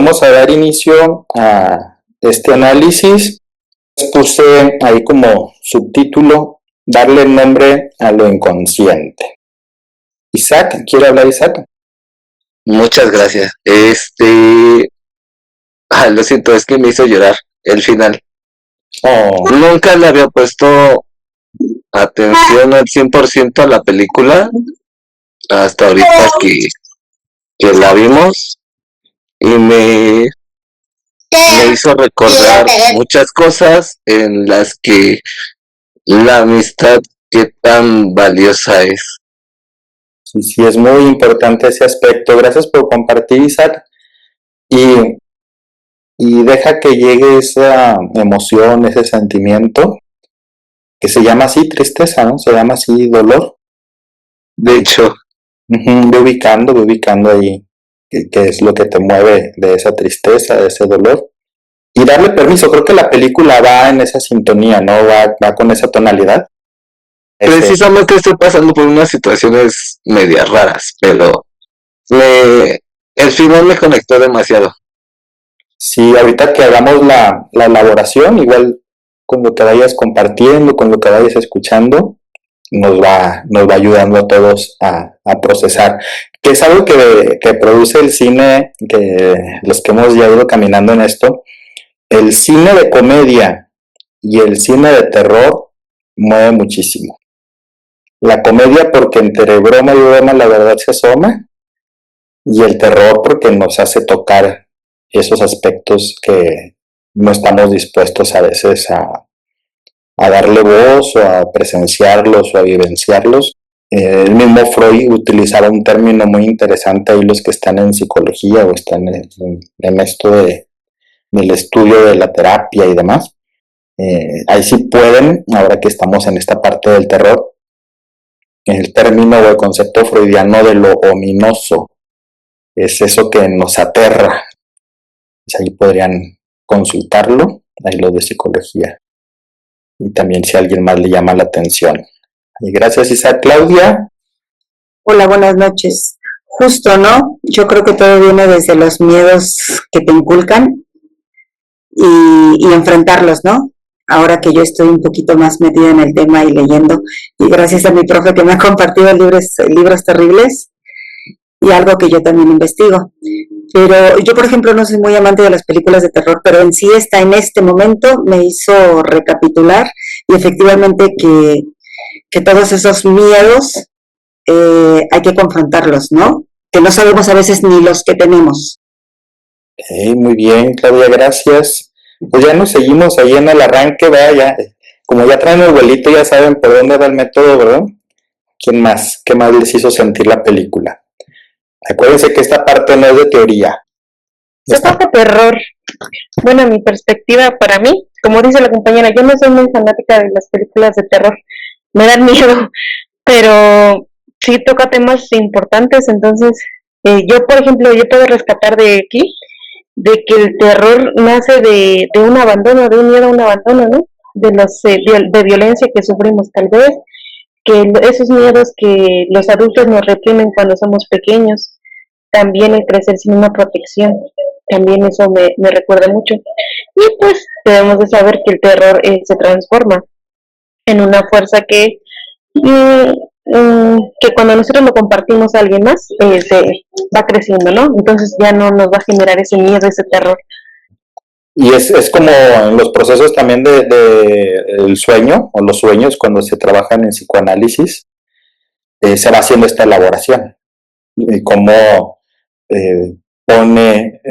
vamos a dar inicio a este análisis. Puse ahí como subtítulo, darle nombre a lo inconsciente. Isaac, ¿quiere hablar Isaac? Muchas gracias. Lo siento, es que me hizo llorar el final. Oh, Nunca le había puesto atención al 100% a la película hasta ahorita que la vimos y me hizo recordar muchas cosas en las que la amistad qué tan valiosa es. sí, es muy importante ese aspecto. Gracias por compartir, Isaac. Y deja que llegue esa emoción, ese sentimiento, que se llama así tristeza, ¿no? Se llama así dolor. De hecho, Ve ubicando ahí qué es lo que te mueve de esa tristeza, de ese dolor. Y darle permiso, creo que la película va en esa sintonía, ¿no? Va con esa tonalidad. Precisamente estoy pasando por unas situaciones medias raras, pero el final me conectó demasiado. Sí, ahorita que hagamos la elaboración, igual con lo que vayas compartiendo, con lo que vayas escuchando, nos va ayudando a todos a procesar. Que es algo que produce el cine, que los que hemos ya ido caminando en esto, el cine de comedia y el cine de terror mueve muchísimo. La comedia porque entre broma y broma la verdad se asoma, y el terror porque nos hace tocar esos aspectos que no estamos dispuestos a veces a darle voz o a presenciarlos o a vivenciarlos. El mismo Freud utilizaba un término muy interesante ahí los que están en psicología o están en esto del estudio de la terapia y demás. Ahí sí pueden, ahora que estamos en esta parte del terror, el término o el concepto freudiano de lo ominoso es eso que nos aterra. Pues ahí podrían consultarlo, ahí lo de psicología. Y también si a alguien más le llama la atención. Y gracias, Isaac. Claudia. Hola, buenas noches. Justo, ¿no? Yo creo que todo viene desde los miedos que te inculcan y enfrentarlos, ¿no? Ahora que yo estoy un poquito más metida en el tema y leyendo, y gracias a mi profe que me ha compartido libros terribles y algo que yo también investigo. Pero yo, por ejemplo, no soy muy amante de las películas de terror, pero en sí esta en este momento me hizo recapitular y efectivamente que todos esos miedos hay que confrontarlos, ¿no? Que no sabemos a veces ni los que tenemos. Muy bien, Claudia, gracias. Pues ya nos seguimos ahí en el arranque, ¿verdad? Ya, como ya traen el vuelito, ya saben por dónde va el método, ¿verdad? ¿Quién más? ¿Qué más les hizo sentir la película? Acuérdense que esta parte no es de teoría. Se trata de terror. Bueno, mi perspectiva para mí, como dice la compañera, yo no soy muy fanática de las películas de terror. Me dan miedo, pero sí toca temas importantes, entonces yo, por ejemplo, yo puedo rescatar de aquí de que el terror nace de un abandono, de un miedo a un abandono, ¿no? De los de violencia que sufrimos tal vez, que esos miedos que los adultos nos reprimen cuando somos pequeños, también el crecer sin una protección, también eso me recuerda mucho. Y pues debemos de saber que el terror se transforma en una fuerza que cuando nosotros lo compartimos a alguien más, se va creciendo, ¿no? Entonces ya no nos va a generar ese miedo, ese terror. Y es como en los procesos también de el sueño o los sueños cuando se trabajan en psicoanálisis, se va haciendo esta elaboración y cómo pone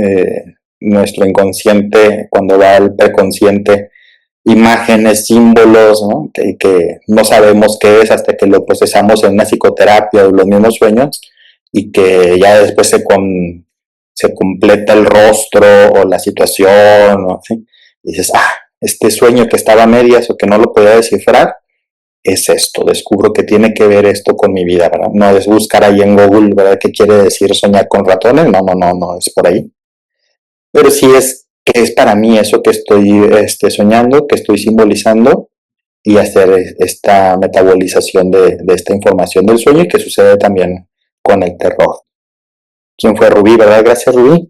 nuestro inconsciente cuando va al preconsciente imágenes, símbolos, ¿no? Que no sabemos qué es hasta que lo procesamos en una psicoterapia o los mismos sueños y que ya después se completa el rostro o la situación, ¿no? ¿Sí? Y dices, este sueño que estaba a medias o que no lo podía descifrar, es esto, descubro que tiene que ver esto con mi vida, ¿verdad? No es buscar ahí en Google, ¿verdad? ¿Qué quiere decir soñar con ratones? No, es por ahí. Pero sí es que es para mí eso que estoy soñando, que estoy simbolizando y hacer esta metabolización de esta información del sueño y que sucede también con el terror. ¿Quién fue Rubí, verdad? Gracias, Rubí.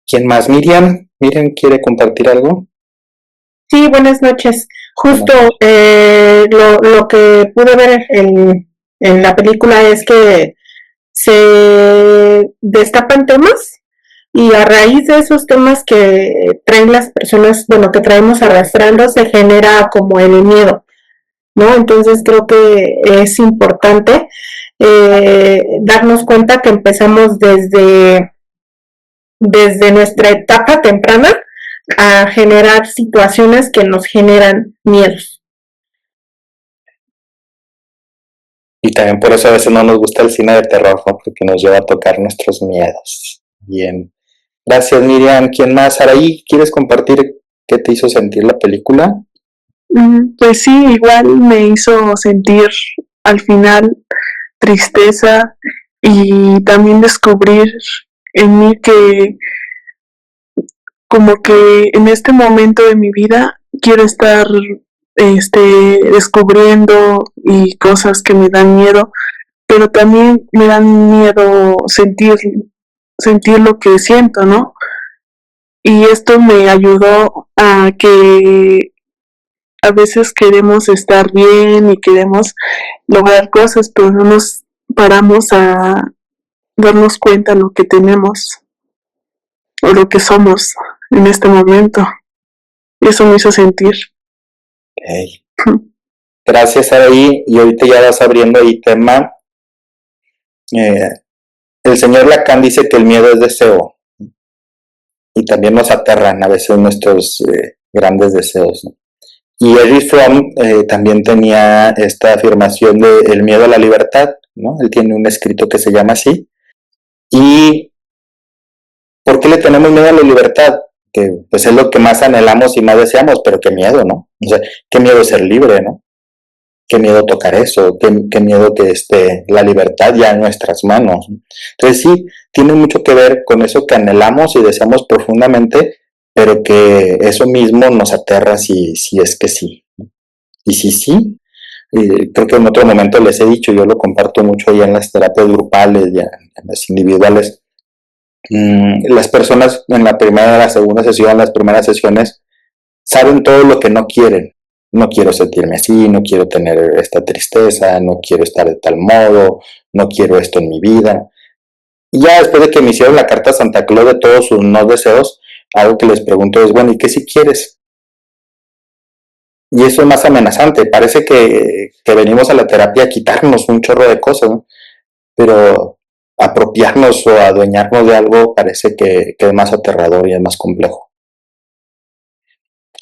¿Quién más? Miriam. ¿Miriam quiere compartir algo? Sí, buenas noches. Justo lo que pude ver en la película es que se destapan temas y a raíz de esos temas que traen las personas, bueno, que traemos arrastrando, se genera como el miedo, ¿no? Entonces creo que es importante darnos cuenta que empezamos desde nuestra etapa temprana a generar situaciones que nos generan miedos. Y también por eso a veces no nos gusta el cine de terror, ¿no? Porque nos lleva a tocar nuestros miedos. Bien. Gracias, Miriam. ¿Quién más? Araí, ¿quieres compartir qué te hizo sentir la película? Pues sí, igual me hizo sentir al final tristeza y también descubrir en mí que como que en este momento de mi vida quiero estar descubriendo y cosas que me dan miedo, pero también me dan miedo sentir lo que siento, ¿no? Y esto me ayudó a que a veces queremos estar bien y queremos lograr cosas, pero no nos paramos a darnos cuenta de lo que tenemos o lo que somos en este momento. Y eso me hizo sentir. Okay. Gracias, Araí. Y ahorita ya vas abriendo ahí tema. El señor Lacan dice que el miedo es deseo. Y también nos aterran a veces nuestros grandes deseos, ¿no? Y Erich Fromm también tenía esta afirmación de el miedo a la libertad, ¿no? Él tiene un escrito que se llama así. ¿Y por qué le tenemos miedo a la libertad? Que pues es lo que más anhelamos y más deseamos, pero qué miedo, ¿no? O sea, qué miedo ser libre, ¿no? Qué miedo tocar eso, qué miedo que esté la libertad ya en nuestras manos. Entonces sí, tiene mucho que ver con eso que anhelamos y deseamos profundamente, pero que eso mismo nos aterra si es que sí. Y si sí, creo que en otro momento les he dicho, yo lo comparto mucho ya en las terapias grupales, ya en las individuales. Las personas en la primera, la segunda sesión, las primeras sesiones, saben todo lo que no quieren. No quiero sentirme así, no quiero tener esta tristeza, no quiero estar de tal modo, no quiero esto en mi vida. Y ya después de que me hicieron la carta a Santa Claus de todos sus no deseos, algo que les pregunto es, bueno, ¿y qué si quieres? Y eso es más amenazante. Parece que venimos a la terapia a quitarnos un chorro de cosas, ¿no? Pero apropiarnos o adueñarnos de algo parece que es más aterrador y es más complejo.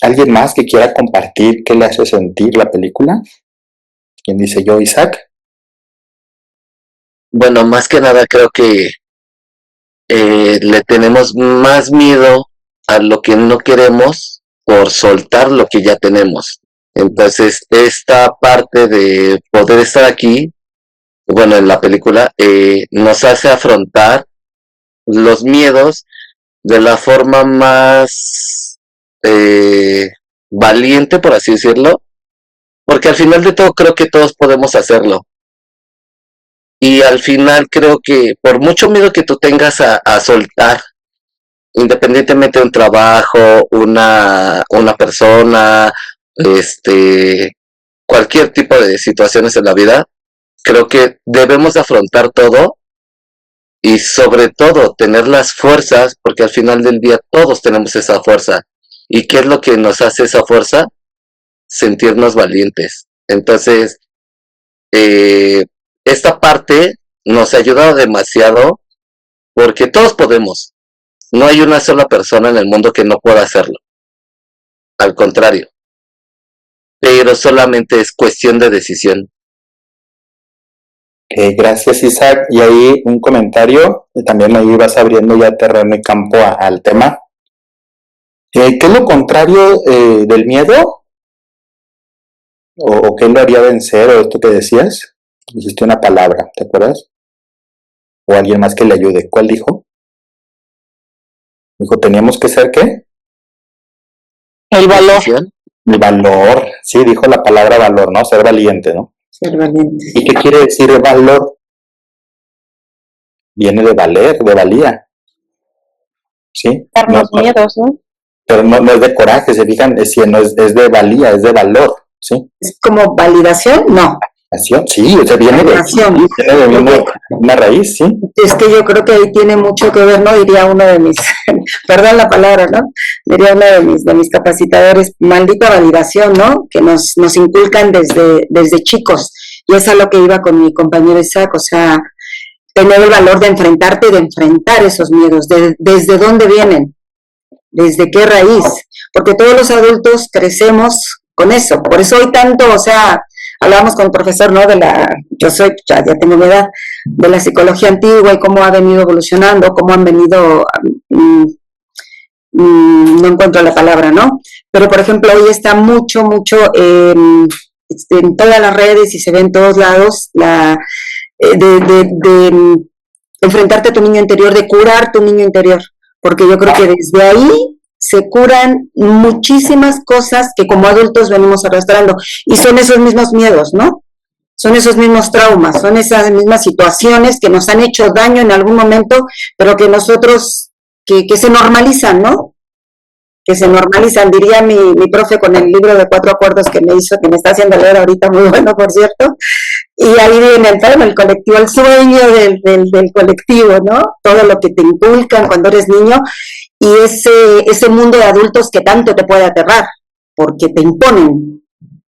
¿Alguien más que quiera compartir qué le hace sentir la película? ¿Quién dice yo, Isaac? Bueno, más que nada creo que le tenemos más miedo a lo que no queremos por soltar lo que ya tenemos. Entonces, esta parte de poder estar aquí, bueno, en la película, nos hace afrontar los miedos de la forma más valiente, por así decirlo, porque al final de todo creo que todos podemos hacerlo. Y al final creo que por mucho miedo que tú tengas a soltar, independientemente de un trabajo, una persona, cualquier tipo de situaciones en la vida, creo que debemos afrontar todo y sobre todo tener las fuerzas, porque al final del día todos tenemos esa fuerza. ¿Y qué es lo que nos hace esa fuerza? Sentirnos valientes. Entonces, esta parte nos ha ayudado demasiado porque todos podemos. No hay una sola persona en el mundo que no pueda hacerlo. Al contrario. Pero solamente es cuestión de decisión. Gracias, Isaac. Y ahí un comentario, y también ahí vas abriendo ya terreno y campo al tema. ¿Qué es lo contrario del miedo? ¿O qué lo haría vencer? ¿O esto que decías? Dijiste una palabra, ¿te acuerdas? ¿O alguien más que le ayude? ¿Cuál dijo? Dijo, ¿teníamos que ser qué? El valor. ¿Decisión? El valor. Sí, dijo la palabra valor, ¿no? Ser valiente, ¿no? Ser valiente. ¿Y qué quiere decir valor? Viene de valer, de valía. ¿sí? Darnos No, miedos, ¿no? pero no es de coraje, se fijan, es de valía, es de valor, ¿sí? ¿Es como validación? No, Acción, sí, o sea, viene validación. una raíz, sí. Es que yo creo que ahí tiene mucho que ver, ¿no? Diría uno de mis, perdón la palabra, ¿no? Diría uno de mis capacitadores, maldita validación, ¿no? Que nos inculcan desde chicos. Y es a lo que iba con mi compañero Isaac, o sea, tener el valor de enfrentarte y de enfrentar esos miedos, desde dónde vienen, desde qué raíz, porque todos los adultos crecemos con eso, por eso hoy tanto, o sea, hablábamos con el profesor, ¿no? Ya tengo mi edad, de la psicología antigua y cómo ha venido evolucionando, cómo han venido, no encuentro la palabra, ¿no? Pero por ejemplo, hoy está mucho en todas las redes y se ve en todos lados de enfrentarte a tu niño interior, de curar tu niño interior, porque yo creo que desde ahí se curan muchísimas cosas que como adultos venimos arrastrando y son esos mismos miedos, ¿no? Son esos mismos traumas, son esas mismas situaciones que nos han hecho daño en algún momento, pero que nosotros, que se normalizan, ¿no? Que se normalizan, diría mi profe con el libro de 4 acuerdos que me hizo, que me está haciendo leer ahorita, muy bueno, por cierto, y ahí viene el colectivo, el sueño del colectivo, ¿no? Todo lo que te inculcan cuando eres niño y ese mundo de adultos que tanto te puede aterrar, porque te imponen,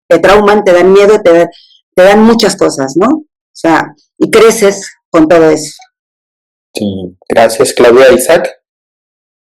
te trauman, te dan miedo, te dan muchas cosas, ¿no? O sea, y creces con todo eso. Sí, gracias, Claudia. Isaac.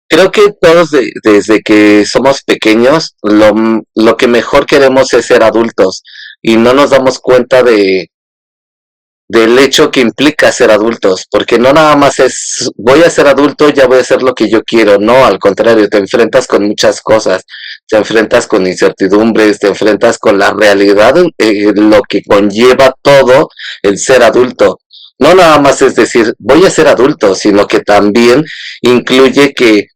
Creo que todos desde que somos pequeños, lo que mejor queremos es ser adultos y no nos damos cuenta del hecho que implica ser adultos, porque no nada más es voy a ser adulto, ya voy a hacer lo que yo quiero, no, al contrario, te enfrentas con muchas cosas, te enfrentas con incertidumbres, te enfrentas con la realidad, lo que conlleva todo el ser adulto. No nada más es decir, voy a ser adulto, sino que también incluye que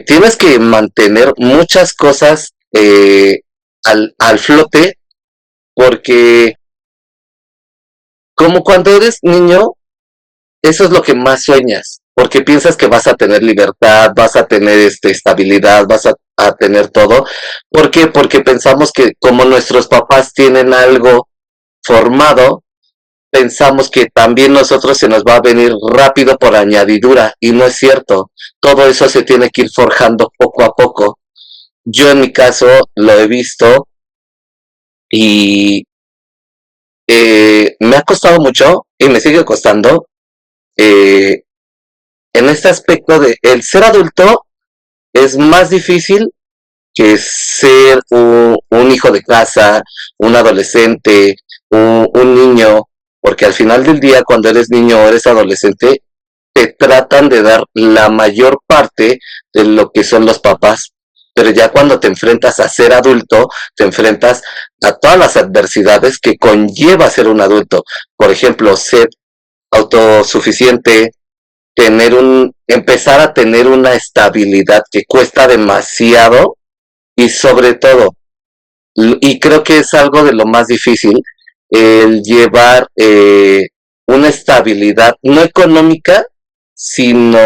tienes que mantener muchas cosas al flote, porque como cuando eres niño, eso es lo que más sueñas, porque piensas que vas a tener libertad, vas a tener estabilidad, vas a tener todo. ¿Por qué? Porque pensamos que como nuestros papás tienen algo formado, pensamos que también nosotros se nos va a venir rápido por añadidura, y no es cierto. Todo eso se tiene que ir forjando poco a poco. Yo en mi caso lo he visto y me ha costado mucho y me sigue costando en este aspecto de el ser adulto es más difícil que ser un hijo de casa, un adolescente, un niño, porque al final del día cuando eres niño o eres adolescente te tratan de dar la mayor parte de lo que son los papás, pero ya cuando te enfrentas a ser adulto, te enfrentas a todas las adversidades que conlleva ser un adulto. Por ejemplo, ser autosuficiente, empezar a tener una estabilidad que cuesta demasiado y sobre todo, y creo que es algo de lo más difícil, el llevar una estabilidad no económica, sino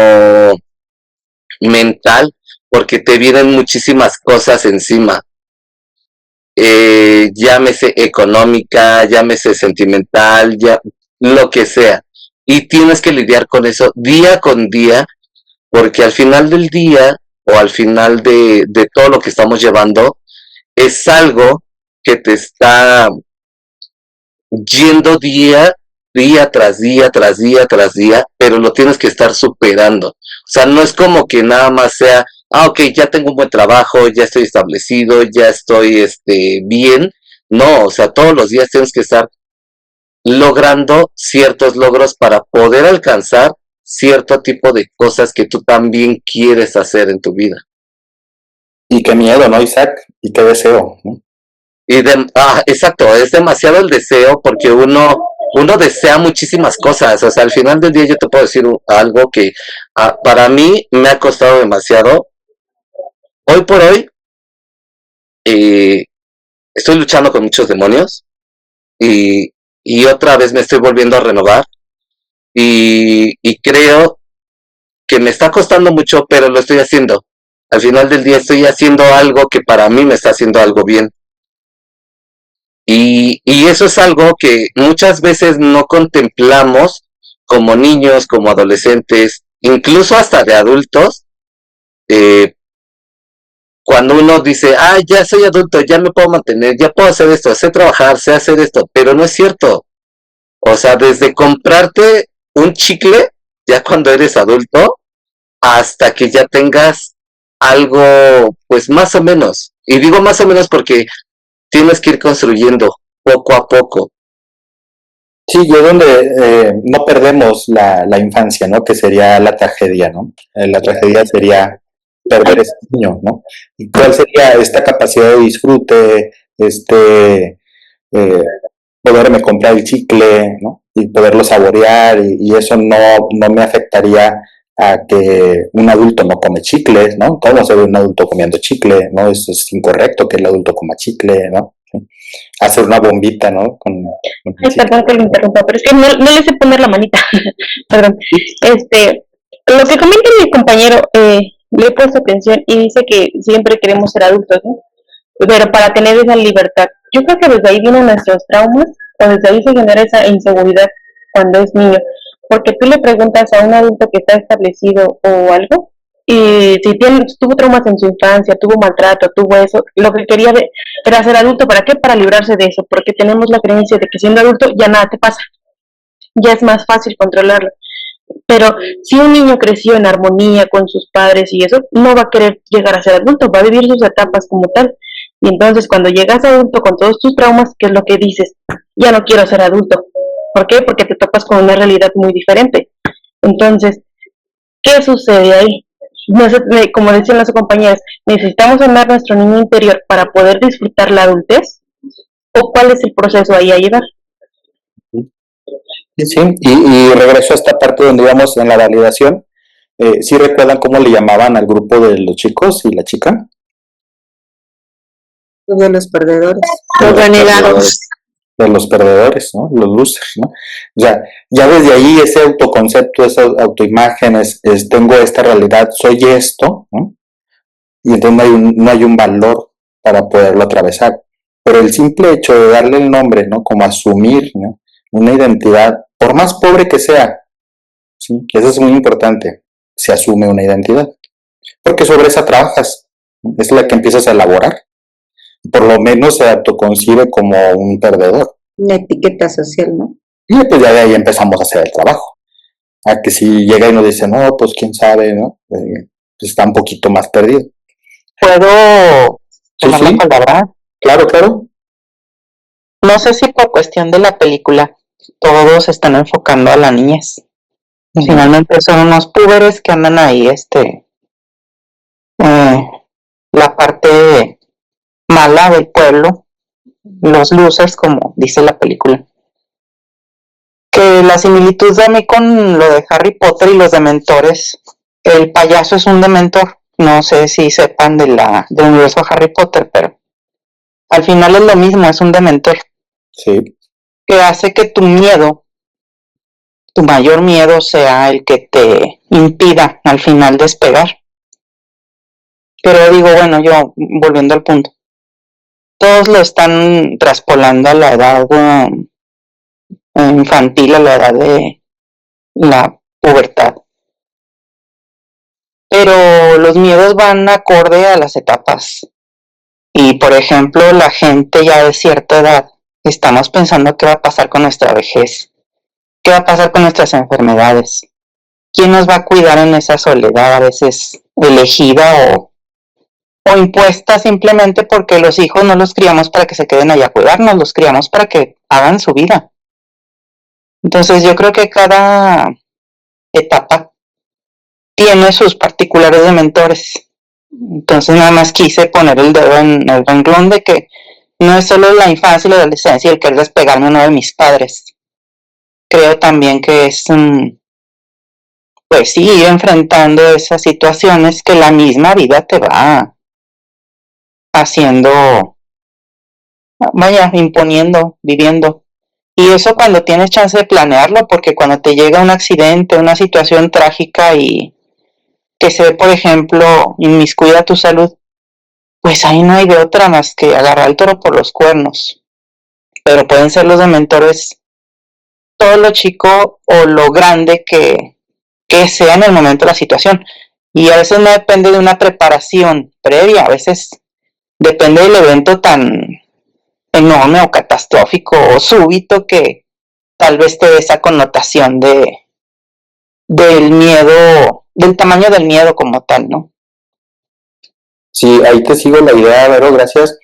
mental, porque te vienen muchísimas cosas encima. Llámese económica, llámese sentimental, ya lo que sea. Y tienes que lidiar con eso día con día, porque al final del día o al final de todo lo que estamos llevando, es algo que te está yendo día tras día, tras día, tras día, pero lo tienes que estar superando. O sea, no es como que nada más sea, ok, ya tengo un buen trabajo, ya estoy establecido, ya estoy bien. No, o sea, todos los días tienes que estar logrando ciertos logros para poder alcanzar cierto tipo de cosas que tú también quieres hacer en tu vida. Y qué miedo, ¿no, Isaac? Y qué deseo, ¿no? Exacto, es demasiado el deseo porque uno desea muchísimas cosas. O sea, al final del día yo te puedo decir algo que para mí me ha costado demasiado. Hoy por hoy estoy luchando con muchos demonios y otra vez me estoy volviendo a renovar y creo que me está costando mucho, pero lo estoy haciendo. Al final del día estoy haciendo algo que para mí me está haciendo algo bien. Y eso es algo que muchas veces no contemplamos como niños, como adolescentes, incluso hasta de adultos, eh, cuando uno dice, ah, ya soy adulto, ya me puedo mantener, ya puedo hacer esto, sé trabajar, sé hacer esto, pero no es cierto. O sea, desde comprarte un chicle, ya cuando eres adulto, hasta que ya tengas algo, pues más o menos. Y digo más o menos porque tienes que ir construyendo poco a poco. Sí, yo donde no perdemos la infancia, ¿no? Que sería la tragedia, ¿no? La tragedia sería perder ese niño, ¿no? ¿Y cuál sería esta capacidad de disfrute, eh, poderme comprar el chicle, ¿no? Y poderlo saborear y eso no me afectaría a que un adulto no come chicles, ¿no? ¿Cómo se ve un adulto comiendo chicle? ¿No? Es incorrecto que el adulto coma chicle, ¿no? Hacer una bombita, ¿no? Con Ay, chicle. perdón que lo interrumpa, pero es que no le sé poner la manita. Perdón. Lo que comenta mi compañero, le he puesto atención y dice que siempre queremos ser adultos, ¿no? Pero para tener esa libertad. Yo creo que desde ahí vienen nuestros traumas, o desde ahí se genera esa inseguridad cuando es niño. Porque tú le preguntas a un adulto que está establecido o algo, y si tuvo traumas en su infancia, tuvo maltrato, tuvo eso, lo que quería era ser adulto. ¿Para qué? Para librarse de eso, porque tenemos la creencia de que siendo adulto ya nada te pasa, ya es más fácil controlarlo. Pero si un niño creció en armonía con sus padres y eso, no va a querer llegar a ser adulto, va a vivir sus etapas como tal. Y entonces cuando llegas a adulto con todos tus traumas, ¿qué es lo que dices? Ya no quiero ser adulto. ¿Por qué? Porque te topas con una realidad muy diferente. Entonces, ¿qué sucede ahí? Como decían las compañeras, ¿necesitamos sanar nuestro niño interior para poder disfrutar la adultez? ¿O cuál es el proceso ahí a llevar? Sí, y regreso a esta parte donde íbamos en la validación. ¿Sí recuerdan cómo le llamaban al grupo de los chicos y la chica? De los perdedores. Los renegados. De los perdedores, ¿no? Los losers, ¿no? O sea, ya desde ahí ese autoconcepto, esa autoimagen, tengo esta realidad, soy esto, ¿no? Y entonces no hay un valor para poderlo atravesar. Pero el simple hecho de darle el nombre, ¿no? Como asumir, ¿no? Una identidad, por más pobre que sea, ¿sí? Eso es muy importante, se asume una identidad. Porque sobre esa trabajas, ¿no? Es la que empiezas a elaborar. Por lo menos se autoconcibe como un perdedor. Una etiqueta social, ¿no? Y pues ya de ahí empezamos a hacer el trabajo. A que si llega y nos dice, no, pues quién sabe, ¿no? Pues está un poquito más perdido. ¿Puedo tomar la palabra? Claro, claro. No sé si por cuestión de la película todos están enfocando a la niñez. Finalmente son unos púberes que andan ahí, la parte mala del pueblo, los losers, como dice la película. Que la similitud de mí con lo de Harry Potter y los dementores, el payaso es un dementor. No sé si sepan del universo de Harry Potter, pero al final es lo mismo, es un dementor. Sí. Que hace que tu miedo, tu mayor miedo, sea el que te impida al final despegar. Pero digo, bueno, yo volviendo al punto, todos lo están traspolando a la edad infantil, a la edad de la pubertad. Pero los miedos van acorde a las etapas. Y por ejemplo, la gente ya de cierta edad, estamos pensando qué va a pasar con nuestra vejez, qué va a pasar con nuestras enfermedades, quién nos va a cuidar en esa soledad a veces elegida o impuesta simplemente porque los hijos no los criamos para que se queden allá a cuidarnos, los criamos para que hagan su vida. Entonces yo creo que cada etapa tiene sus particulares dementores. Entonces nada más quise poner el dedo en el renglón de que no es solo la infancia y la adolescencia el querer despegarme uno de mis padres. Creo también que es, pues sí, ir enfrentando esas situaciones que la misma vida te va haciendo, vaya, imponiendo, viviendo. Y eso cuando tienes chance de planearlo, porque cuando te llega un accidente, una situación trágica y que se ve, por ejemplo, inmiscuida tu salud, pues ahí no hay de otra más que agarrar el toro por los cuernos. Pero pueden ser los dementores todo lo chico o lo grande que sea en el momento de la situación. Y a veces no depende de una preparación previa, a veces depende del evento tan enorme o catastrófico o súbito que tal vez te dé esa connotación del miedo, del tamaño del miedo como tal, ¿no? Sí, ahí te sigo la idea, Vero, gracias.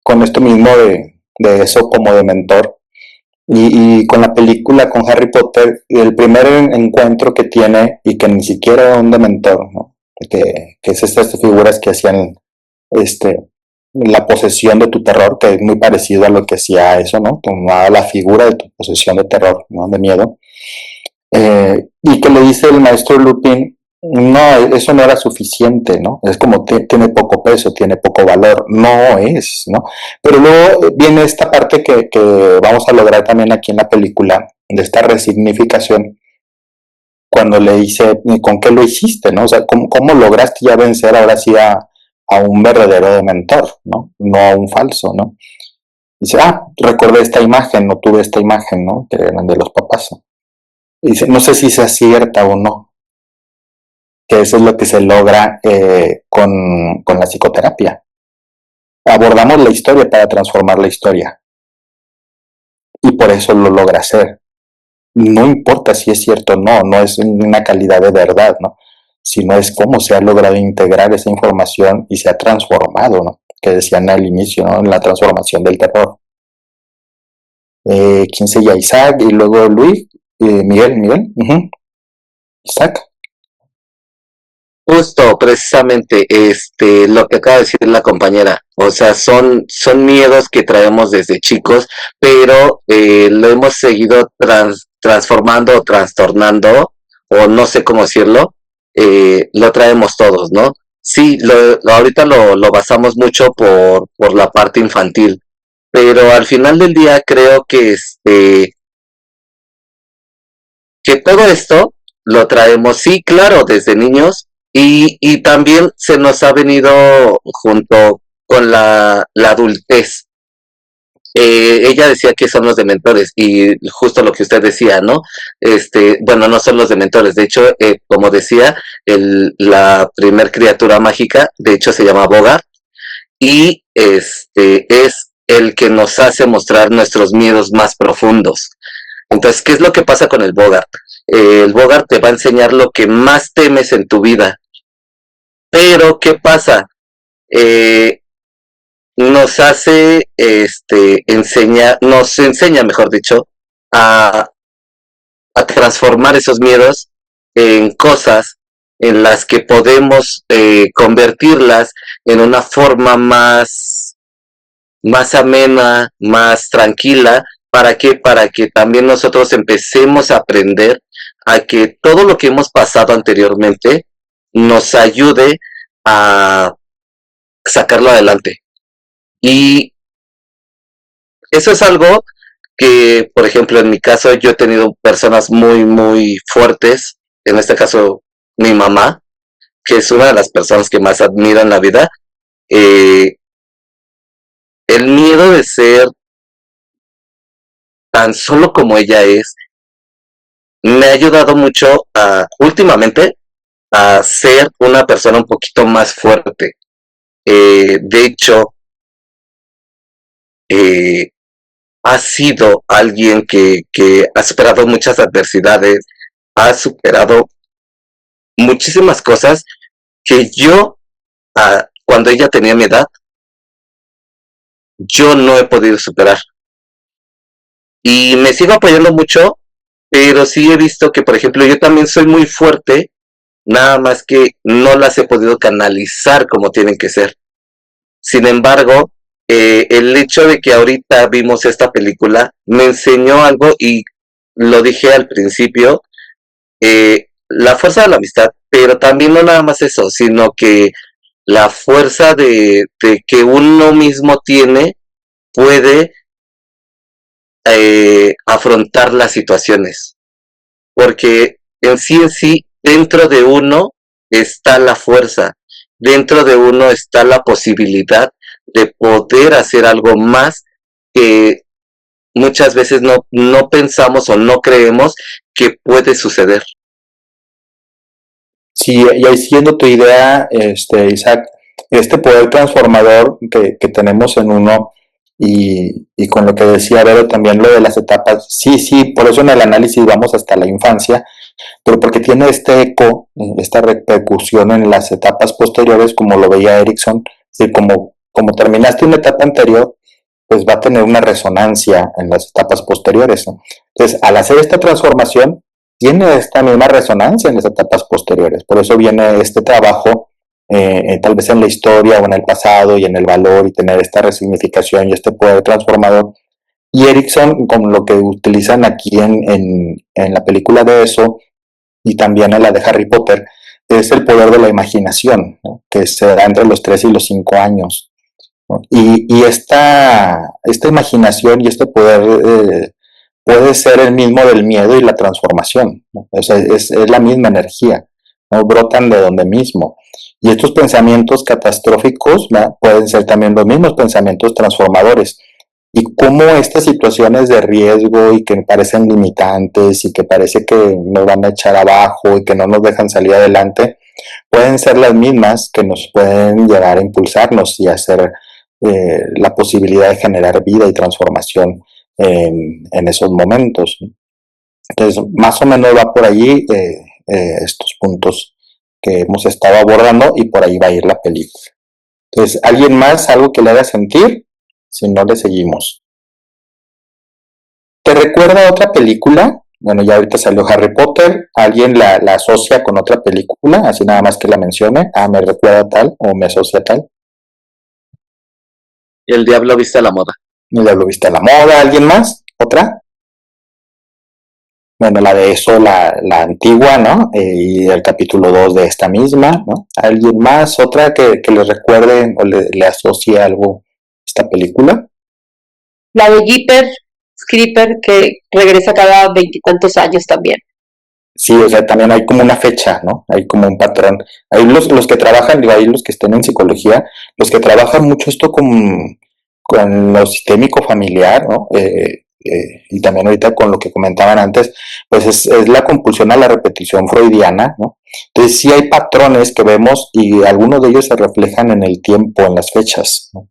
Con esto mismo de eso como de mentor. Y con la película, con Harry Potter, el primer encuentro que tiene, y que ni siquiera era un dementor, ¿no? Que es estas figuras que hacían la posesión de tu terror, que es muy parecido a lo que hacía eso, ¿no? Tomaba la figura de tu posesión de terror, ¿no? De miedo. Y que le dice el maestro Lupin, no, eso no era suficiente, ¿no? Es como tiene poco peso, tiene poco valor, no es, ¿no? Pero luego viene esta parte que vamos a lograr también aquí en la película, de esta resignificación, cuando le dice, ¿con qué lo hiciste, no? O sea, ¿cómo lograste ya vencer ahora sí a un verdadero dementor, ¿no? No a un falso, ¿no? Dice, recordé esta imagen, no tuve esta imagen, ¿no? Que eran de los papás. Y dice, no sé si sea cierta o no, que eso es lo que se logra con la psicoterapia. Abordamos la historia para transformar la historia. Y por eso lo logra hacer. No importa si es cierto o no, no es una calidad de verdad, ¿no? Sino es cómo se ha logrado integrar esa información y se ha transformado, ¿no? Que decían al inicio, ¿no? En la transformación del terror. ¿Quién sería? Isaac y luego Luis, Miguel. Isaac. Justo, precisamente, lo que acaba de decir la compañera, o sea, son miedos que traemos desde chicos, pero lo hemos seguido transformando o trastornando, o no sé cómo decirlo, lo traemos todos, ¿no? Sí, ahorita lo basamos mucho por la parte infantil, pero al final del día creo que todo esto lo traemos, sí, claro, desde niños, y también se nos ha venido junto con la adultez. Ella decía que son los dementores, y justo lo que usted decía, ¿no? Bueno, no son los dementores, de hecho, como decía, la primer criatura mágica, de hecho se llama Bogart, y es el que nos hace mostrar nuestros miedos más profundos. Entonces, ¿qué es lo que pasa con el Bogart? El Bogart te va a enseñar lo que más temes en tu vida. Pero, ¿qué pasa? Nos hace, nos enseña, mejor dicho, a, a transformar esos miedos en cosas en las que podemos convertirlas en una forma más amena, más tranquila. ¿Para qué? Para que también nosotros empecemos a aprender a que todo lo que hemos pasado anteriormente nos ayude a sacarlo adelante. Y eso es algo que, por ejemplo, en mi caso yo he tenido personas muy, muy fuertes, en este caso mi mamá, que es una de las personas que más admiro en la vida. El miedo de ser tan solo como ella es, me ha ayudado mucho últimamente a ser una persona un poquito más fuerte. De hecho, ha sido alguien que ha superado muchas adversidades, ha superado muchísimas cosas que yo, cuando ella tenía mi edad, yo no he podido superar. Y me sigo apoyando mucho, pero sí he visto que, por ejemplo, yo también soy muy fuerte, nada más que no las he podido canalizar como tienen que ser. Sin embargo, el hecho de que ahorita vimos esta película me enseñó algo, y lo dije al principio, la fuerza de la amistad, pero también no nada más eso, sino que la fuerza de que uno mismo tiene puede afrontar las situaciones, porque en sí, dentro de uno está la fuerza, dentro de uno está la posibilidad de poder hacer algo más que muchas veces no pensamos o no creemos que puede suceder. Sí, y ahí siguiendo tu idea, Isaac, este poder transformador que tenemos en uno y con lo que decía Vero también lo de las etapas, sí, por eso en el análisis vamos hasta la infancia, pero porque tiene este eco, esta repercusión en las etapas posteriores, como lo veía Erickson, y como terminaste una etapa anterior, pues va a tener una resonancia en las etapas posteriores, ¿no? Entonces, al hacer esta transformación, tiene esta misma resonancia en las etapas posteriores. Por eso viene este trabajo, tal vez en la historia o en el pasado y en el valor y tener esta resignificación y este poder transformador. Y Erickson, con lo que utilizan aquí en la película de eso y también en la de Harry Potter, es el poder de la imaginación, ¿no? Que se da entre los 3 y los 5 años. ¿No? Y esta imaginación y este poder puede ser el mismo del miedo y la transformación, ¿no? Es la misma energía, ¿no? Brotan de donde mismo. Y estos pensamientos catastróficos, ¿no? Pueden ser también los mismos pensamientos transformadores. Y cómo estas situaciones de riesgo y que parecen limitantes y que parece que nos van a echar abajo y que no nos dejan salir adelante, pueden ser las mismas que nos pueden llegar a impulsarnos y hacer la posibilidad de generar vida y transformación en esos momentos. Entonces, más o menos va por allí estos puntos que hemos estado abordando y por ahí va a ir la película. Entonces, ¿alguien más algo que le haga sentir? Si no, le seguimos. ¿Te recuerda otra película? Bueno, ya ahorita salió Harry Potter. ¿Alguien la asocia con otra película? Así nada más que la mencione. Ah, me recuerda tal o me asocia tal. El diablo viste a la moda. Ya lo viste a la moda. ¿Alguien más? ¿Otra? Bueno, la de eso, la antigua, ¿no? Y el capítulo 2 de esta misma, ¿no? ¿Alguien más? ¿Otra que le recuerde o le asocie algo esta película? La de Jeepers Creeper, que regresa cada veintitantos años también. Sí, o sea, también hay como una fecha, ¿no? Hay como un patrón. Hay los que trabajan, digo, ahí los que estén en psicología, los que trabajan mucho esto con lo sistémico familiar, ¿no? Y también ahorita con lo que comentaban antes, pues es la compulsión a la repetición freudiana, ¿no? Entonces sí hay patrones que vemos y algunos de ellos se reflejan en el tiempo, en las fechas, ¿no?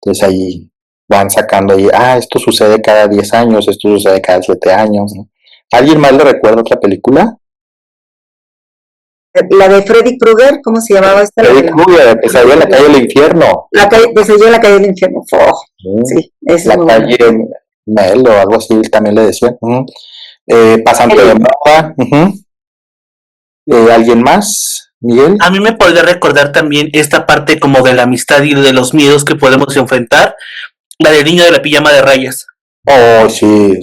Entonces ahí van sacando ahí, esto sucede cada 10 años, esto sucede cada 7 años, ¿no? ¿Alguien más le recuerda otra película? La de Freddy Krueger, ¿cómo se llamaba esta? Freddy Krueger, Pesadilla en la calle del infierno. Pesadilla en la calle del infierno. Sí, esa La es muy buena. calle Mel o algo así también le decían. Pasante de moda. ¿Alguien más? Miguel. A mí me podría recordar también esta parte como de la amistad y de los miedos que podemos enfrentar, la del niño de la pijama de rayas. Oh, sí.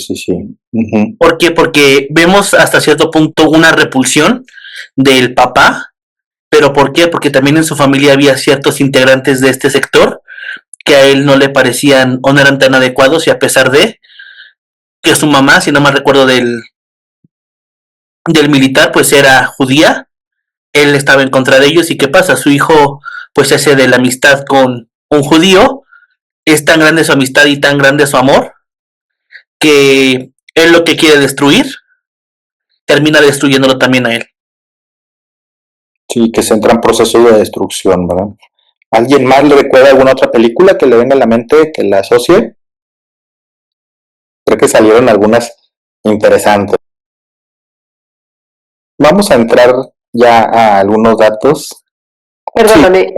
¿Por qué? Porque vemos hasta cierto punto una repulsión del papá, pero ¿por qué? Porque también en su familia había ciertos integrantes de este sector que a él no le parecían o no eran tan adecuados y a pesar de que su mamá, si no mal recuerdo del militar, pues era judía, él estaba en contra de ellos y ¿qué pasa? Su hijo pues ese de la amistad con un judío, es tan grande su amistad y tan grande su amor que él lo que quiere destruir termina destruyéndolo también a él. Sí, que se entra en proceso de destrucción, ¿verdad? ¿Alguien más le recuerda alguna otra película que le venga a la mente que la asocie? Creo que salieron algunas interesantes. Vamos a entrar ya a algunos datos. Perdóname,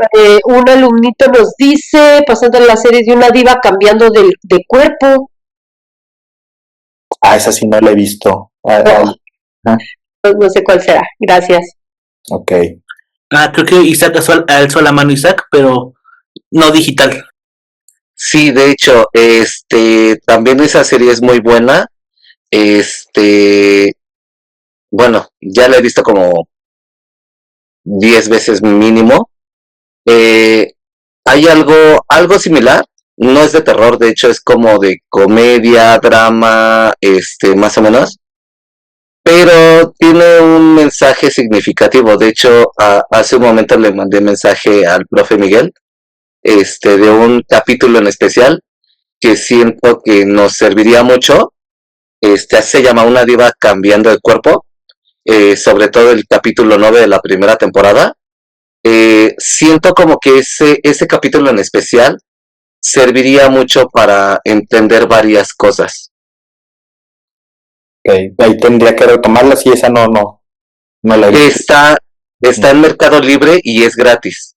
un alumnito nos dice, pasando las series de una diva cambiando de cuerpo. Esa sí no la he visto. No sé cuál será, gracias. Ok. Creo que Isaac alzó la mano Isaac, pero no digital. Sí, de hecho, también esa serie es muy buena. Bueno, ya la he visto como 10 veces mínimo. Hay algo similar, no es de terror, de hecho es como de comedia, drama, más o menos. pero tiene un mensaje significativo. De hecho, hace un momento le mandé mensaje al profe Miguel, de un capítulo en especial que siento que nos serviría mucho. Se llama Una diva cambiando de cuerpo, sobre todo el capítulo 9 de la primera temporada. Siento como que ese capítulo en especial serviría mucho para entender varias cosas. Okay. Ahí tendría que retomarla, si esa no la he visto. Está en Mercado Libre y es gratis.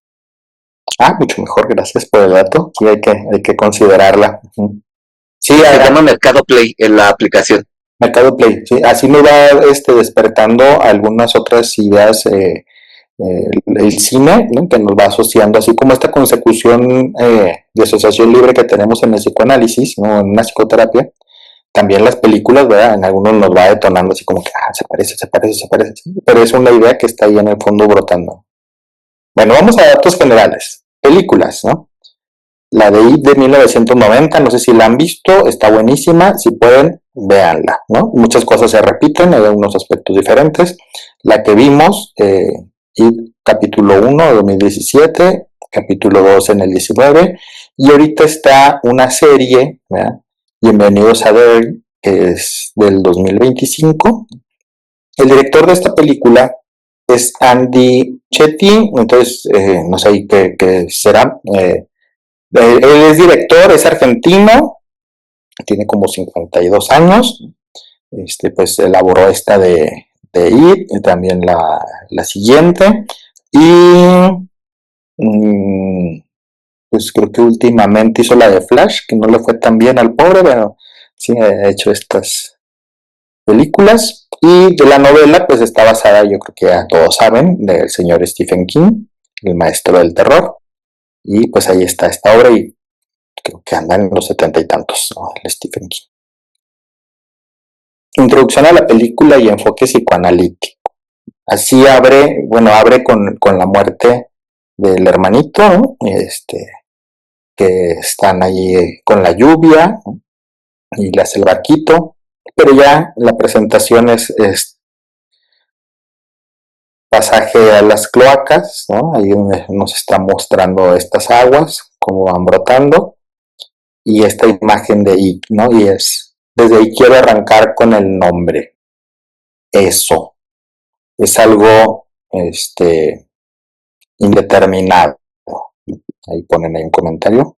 Mucho mejor, gracias por el dato. Sí, hay que considerarla. Sí, Se llama Mercado Play en la aplicación. Mercado Play, sí, así me va despertando algunas otras ideas el cine, ¿no? Que nos va asociando, así como esta consecución de asociación libre que tenemos en el psicoanálisis, ¿no? En una psicoterapia, también las películas, ¿verdad? En algunos nos va detonando así como que, se parece, ¿sí? Pero es una idea que está ahí en el fondo brotando. Bueno, vamos a datos generales. Películas, ¿no? La de IT de 1990, no sé si la han visto, está buenísima, si pueden, véanla, ¿no? Muchas cosas se repiten, hay unos aspectos diferentes. La que vimos, IT capítulo 1 de 2017, capítulo 2 en el 19, y ahorita está una serie, ¿verdad? Bienvenidos a Dare, que es del 2025. El director de esta película es Andy Chetty, entonces no sé qué será. Él es director, es argentino, tiene como 52 años, pues elaboró esta de IT, y también la siguiente, y pues creo que últimamente hizo la de Flash, que no le fue tan bien al pobre, pero sí ha hecho estas películas. Y de la novela, pues está basada, yo creo que ya todos saben, del señor Stephen King, el maestro del terror. Y pues ahí está esta obra, y creo que anda en los 70 y tantos, ¿no? El Stephen King. Introducción a la película y enfoque psicoanalítico. Así abre con la muerte del hermanito, ¿no? Que están ahí con la lluvia, ¿no? Y le hace el barquito, pero ya la presentación es pasaje a las cloacas, ¿no? Ahí nos está mostrando estas aguas, cómo van brotando, y esta imagen de ahí, ¿no? Y desde ahí quiero arrancar con el nombre. Eso. Es algo, indeterminado. Ahí ponen ahí un comentario.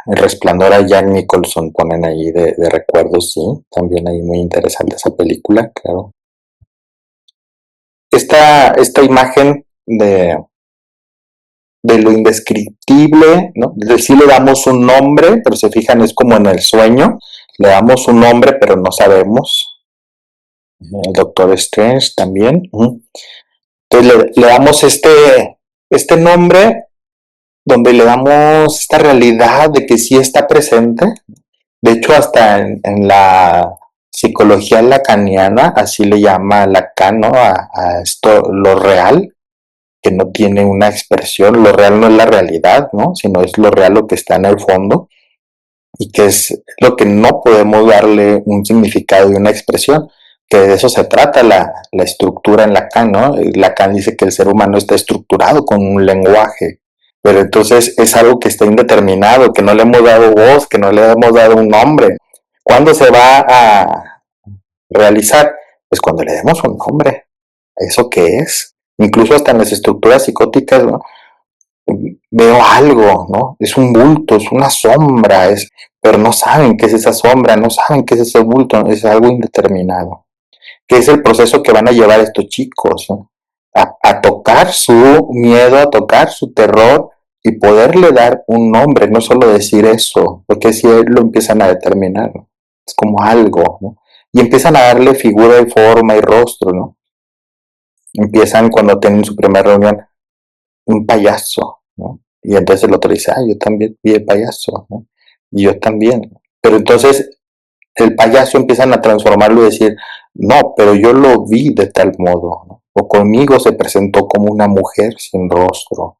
El resplandor a Jack Nicholson ponen ahí de recuerdos, sí. También ahí muy interesante esa película, claro. Esta imagen de lo indescriptible, ¿no? Sí le damos un nombre, pero se fijan, es como en el sueño. Le damos un nombre, pero no sabemos. El Doctor Strange también. Entonces le damos este nombre, donde le damos esta realidad de que sí está presente. De hecho, hasta en la psicología lacaniana, así le llama Lacan, ¿no? A esto, lo real, que no tiene una expresión. Lo real no es la realidad, ¿no? Sino es lo real, lo que está en el fondo, y que es lo que no podemos darle un significado y una expresión, que de eso se trata la estructura en Lacan, ¿no? Lacan dice que el ser humano está estructurado con un lenguaje, pero entonces es algo que está indeterminado, que no le hemos dado voz, que no le hemos dado un nombre. ¿Cuándo se va a realizar? Pues cuando le demos un nombre. ¿Eso qué es? Incluso hasta en las estructuras psicóticas, ¿no? Veo algo, ¿no? Es un bulto, es una sombra, pero no saben qué es esa sombra, no saben qué es ese bulto, es algo indeterminado. ¿Qué es el proceso que van a llevar estos chicos, ¿no? A tocar su miedo, a tocar su terror, y poderle dar un nombre, no solo decir eso, porque si lo empiezan a determinar, ¿no? Es como algo, ¿no? Y empiezan a darle figura y forma y rostro, ¿no? Empiezan, cuando tienen su primera reunión, un payaso, ¿no? Y entonces el otro dice, yo también vi el payaso, ¿no? Y yo también. Pero entonces el payaso empiezan a transformarlo y decir, no, pero yo lo vi de tal modo, ¿no? O conmigo se presentó como una mujer sin rostro,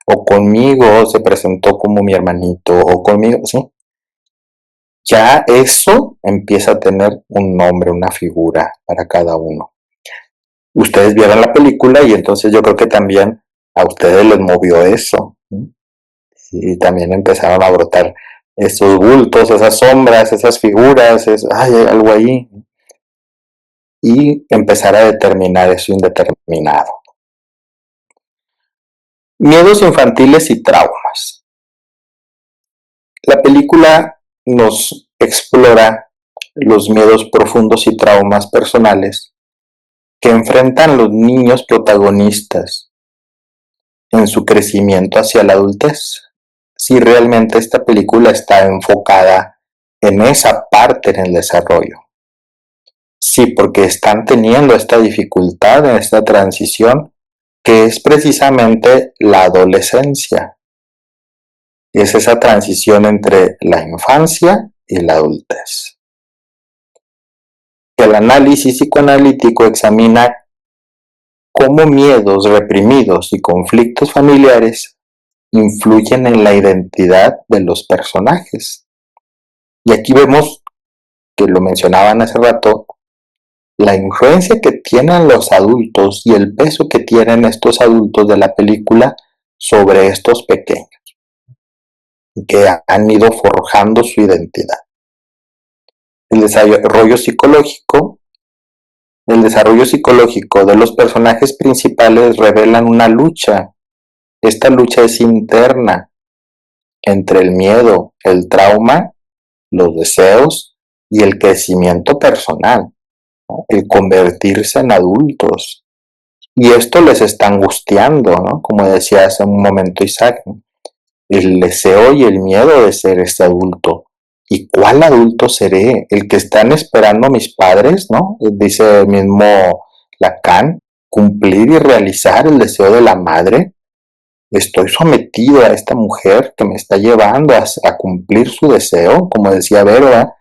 o conmigo se presentó como mi hermanito, o conmigo, ¿sí? ya eso empieza a tener un nombre, una figura para cada uno. Ustedes vieron la película y entonces yo creo que también a ustedes les movió eso. Y también empezaron a brotar esos bultos, esas sombras, esas figuras, hay algo ahí. Y empezar a determinar eso indeterminado. Miedos infantiles y traumas. La película nos explora los miedos profundos y traumas personales que enfrentan los niños protagonistas en su crecimiento hacia la adultez. Si realmente esta película está enfocada en esa parte en el desarrollo. Sí, porque están teniendo esta dificultad en esta transición que es precisamente la adolescencia. Es esa transición entre la infancia y la adultez. El análisis psicoanalítico examina cómo miedos reprimidos y conflictos familiares influyen en la identidad de los personajes. Y aquí vemos, que lo mencionaban hace rato, la influencia que tienen los adultos y el peso que tienen estos adultos de la película sobre estos pequeños, que han ido forjando su identidad. El desarrollo psicológico de los personajes principales revelan una lucha. Esta lucha es interna entre el miedo, el trauma, los deseos y el crecimiento personal, ¿no? El convertirse en adultos. Y esto les está angustiando, ¿no? Como decía hace un momento Isaac, ¿no? El deseo y el miedo de ser este adulto. ¿Y cuál adulto seré? ¿El que están esperando mis padres, no? Dice el mismo Lacan, cumplir y realizar el deseo de la madre. Estoy sometido a esta mujer que me está llevando a cumplir su deseo, como decía Vera,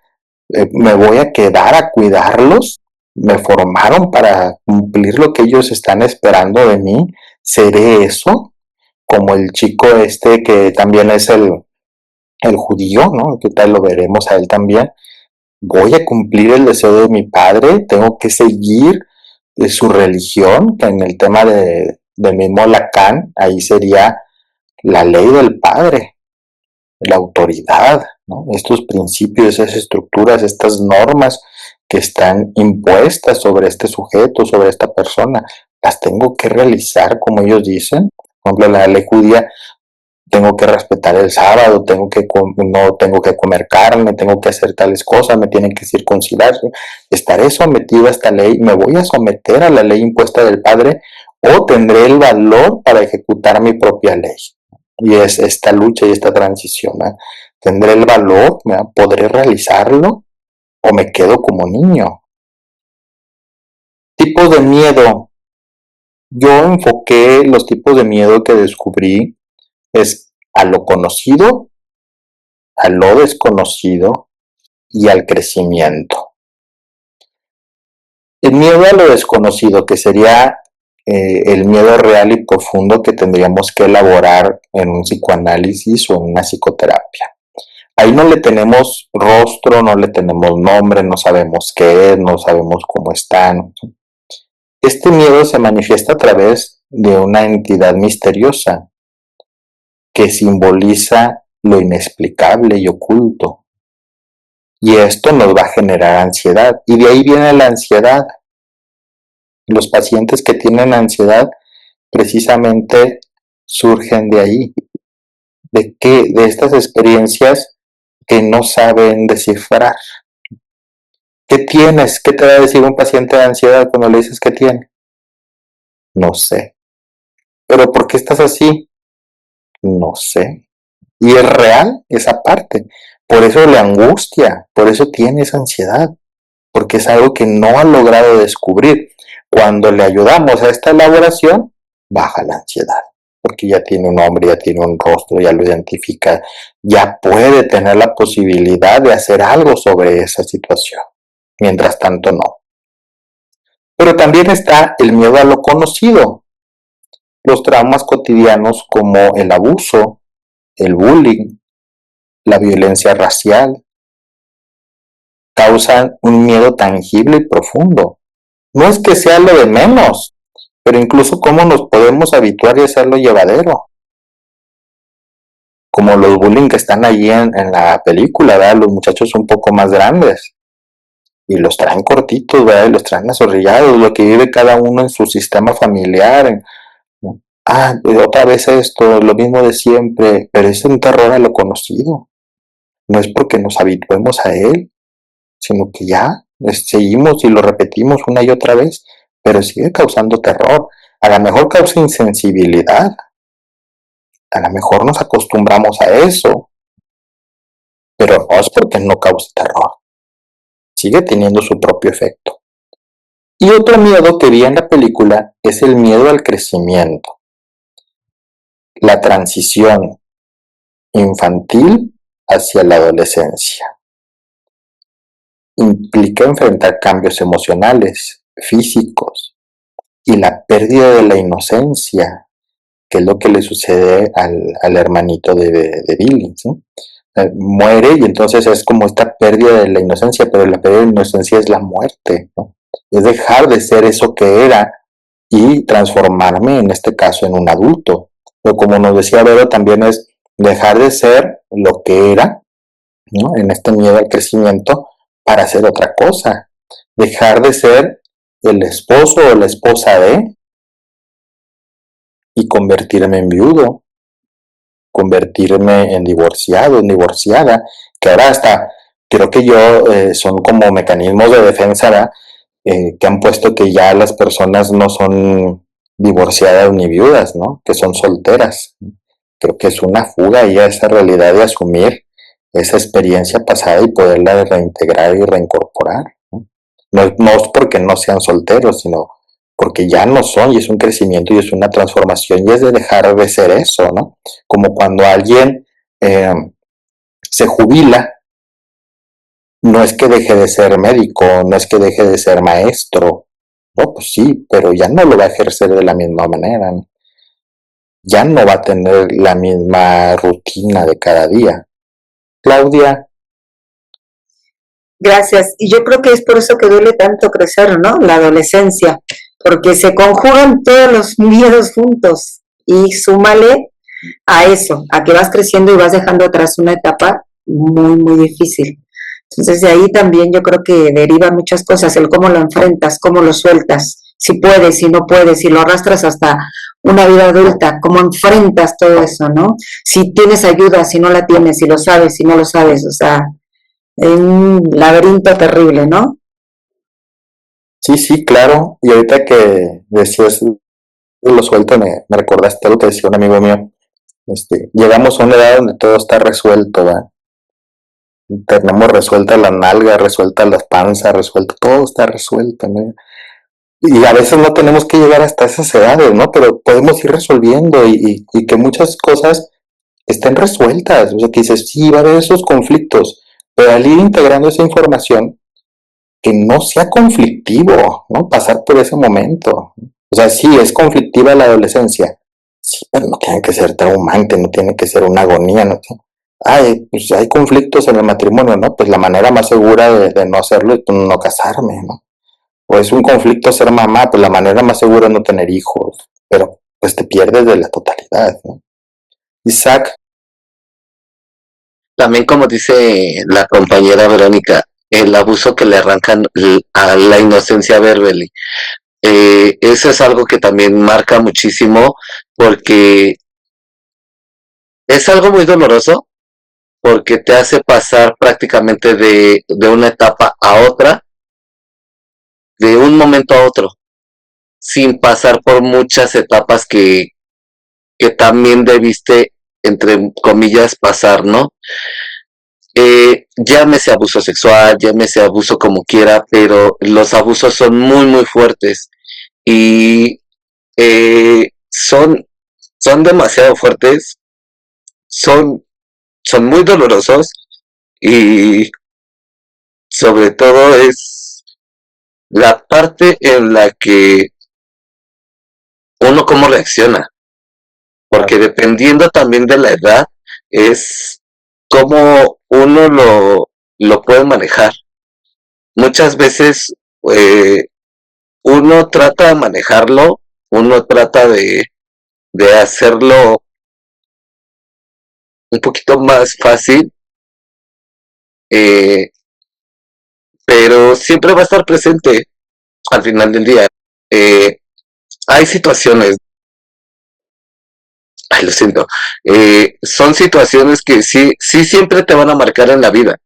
me voy a quedar a cuidarlos, me formaron para cumplir lo que ellos están esperando de mí, ¿seré eso? Como el chico este que también es el judío, ¿no? ¿Qué tal lo veremos a él también? Voy a cumplir el deseo de mi padre, tengo que seguir su religión, que en el tema del mismo Lacan, ahí sería la ley del padre, la autoridad, ¿no? Estos principios, esas estructuras, estas normas que están impuestas sobre este sujeto, sobre esta persona, las tengo que realizar como ellos dicen. Por ejemplo, la ley judía, tengo que respetar el sábado, no tengo que comer carne, tengo que hacer tales cosas, me tienen que circuncidar. ¿Estaré sometido a esta ley? ¿Me voy a someter a la ley impuesta del Padre? ¿O tendré el valor para ejecutar mi propia ley? Y es esta lucha y esta transición, ¿eh? ¿Tendré el valor? ¿Podré realizarlo? ¿O me quedo como niño? Tipos de miedo. Yo enfoqué los tipos de miedo que descubrí es a lo conocido, a lo desconocido y al crecimiento. El miedo a lo desconocido, que sería el miedo real y profundo que tendríamos que elaborar en un psicoanálisis o en una psicoterapia. Ahí no le tenemos rostro, no le tenemos nombre, no sabemos qué es, no sabemos cómo están. Este miedo se manifiesta a través de una entidad misteriosa que simboliza lo inexplicable y oculto. Y esto nos va a generar ansiedad. Y de ahí viene la ansiedad. Los pacientes que tienen ansiedad precisamente surgen de ahí. De estas experiencias que no saben descifrar. ¿Qué tienes? ¿Qué te va a decir un paciente de ansiedad cuando le dices que tiene? No sé. ¿Pero por qué estás así? No sé. Y es real esa parte. Por eso le angustia, por eso tiene esa ansiedad, porque es algo que no ha logrado descubrir. Cuando le ayudamos a esta elaboración, baja la ansiedad, porque ya tiene un nombre, ya tiene un rostro, ya lo identifica, ya puede tener la posibilidad de hacer algo sobre esa situación. Mientras tanto, no. Pero también está el miedo a lo conocido. Los traumas cotidianos como el abuso, el bullying, la violencia racial, causan un miedo tangible y profundo. No es que sea lo de menos, pero incluso cómo nos podemos habituar y hacerlo llevadero. Como los bullying que están allí en la película, ¿verdad? Los muchachos un poco más grandes y los traen cortitos, ¿verdad? Y los traen azorrillados, lo que vive cada uno en su sistema familiar. Otra vez esto, lo mismo de siempre, pero es un terror a lo conocido. No es porque nos habituemos a él, sino que ya seguimos y lo repetimos una y otra vez, pero sigue causando terror. A lo mejor causa insensibilidad, a lo mejor nos acostumbramos a eso, pero no es porque no cause terror. Sigue teniendo su propio efecto. Y otro miedo que vi en la película es el miedo al crecimiento. La transición infantil hacia la adolescencia. Implica enfrentar cambios emocionales, físicos y la pérdida de la inocencia, que es lo que le sucede al hermanito de Billy, ¿sí? Muere y entonces es como esta pérdida de la inocencia, pero la pérdida de la inocencia es la muerte, ¿no? Es dejar de ser eso que era y transformarme, en este caso, en un adulto. Pero como nos decía Vero, también es dejar de ser lo que era, ¿no? En este miedo al crecimiento, para hacer otra cosa. Dejar de ser el esposo o la esposa de y convertirme en viudo, convertirme en divorciado, en divorciada, que ahora hasta creo que son como mecanismos de defensa, ¿verdad? Que han puesto que ya las personas no son divorciadas ni viudas, ¿no? Que son solteras. Creo que es una fuga y a esa realidad de asumir esa experiencia pasada y poderla reintegrar y reincorporar, ¿no? No es porque no sean solteros, sino porque ya no son, y es un crecimiento y es una transformación y es de dejar de ser eso, ¿no? Como cuando alguien se jubila, no es que deje de ser médico, no es que deje de ser maestro, no, pues sí, pero ya no lo va a ejercer de la misma manera, ¿no? Ya no va a tener la misma rutina de cada día. Claudia. Gracias. Y yo creo que es por eso que duele tanto crecer, ¿no? La adolescencia, porque se conjugan todos los miedos juntos y súmale a eso, a que vas creciendo y vas dejando atrás una etapa muy, muy difícil. Entonces de ahí también yo creo que deriva muchas cosas, el cómo lo enfrentas, cómo lo sueltas, si puedes, si no puedes, si lo arrastras hasta una vida adulta, cómo enfrentas todo eso, ¿no? Si tienes ayuda, si no la tienes, si lo sabes, si no lo sabes, o sea, un laberinto terrible, ¿no? Sí, claro. Y ahorita que decías lo suelto, me recordaste lo que decía un amigo mío. Llegamos a una edad donde todo está resuelto, ¿verdad? Tenemos resuelta la nalga, resuelta las panzas, resuelto, todo está resuelto, ¿no? Y a veces no tenemos que llegar hasta esas edades, ¿no? Pero podemos ir resolviendo y que muchas cosas estén resueltas. O sea, que dices, sí, va a haber esos conflictos, pero al ir integrando esa información, que no sea conflictivo, ¿no? Pasar por ese momento. O sea, sí, es conflictiva la adolescencia, sí, pero no tiene que ser traumante, no tiene que ser una agonía, ¿no? Pues hay conflictos en el matrimonio, ¿no? Pues la manera más segura de no hacerlo es no casarme, ¿no? O es un conflicto ser mamá, pues la manera más segura es no tener hijos, pero pues te pierdes de la totalidad, ¿no? Isaac. También como dice la compañera Verónica, el abuso que le arrancan a la inocencia a Beverly. Eso es algo que también marca muchísimo porque es algo muy doloroso porque te hace pasar prácticamente de una etapa a otra, de un momento a otro, sin pasar por muchas etapas que también debiste, entre comillas, pasar, ¿no? Llámese abuso sexual, llámese abuso como quiera, pero los abusos son muy, muy fuertes y son demasiado fuertes, son muy dolorosos y sobre todo es la parte en la que uno cómo reacciona, porque dependiendo también de la edad es cómo uno lo puede manejar. muchas veces uno trata de manejarlo, uno trata de hacerlo un poquito más fácil, eh, pero siempre va a estar presente al final del día. Hay situaciones, ay, lo siento, son situaciones que sí siempre te van a marcar en la vida.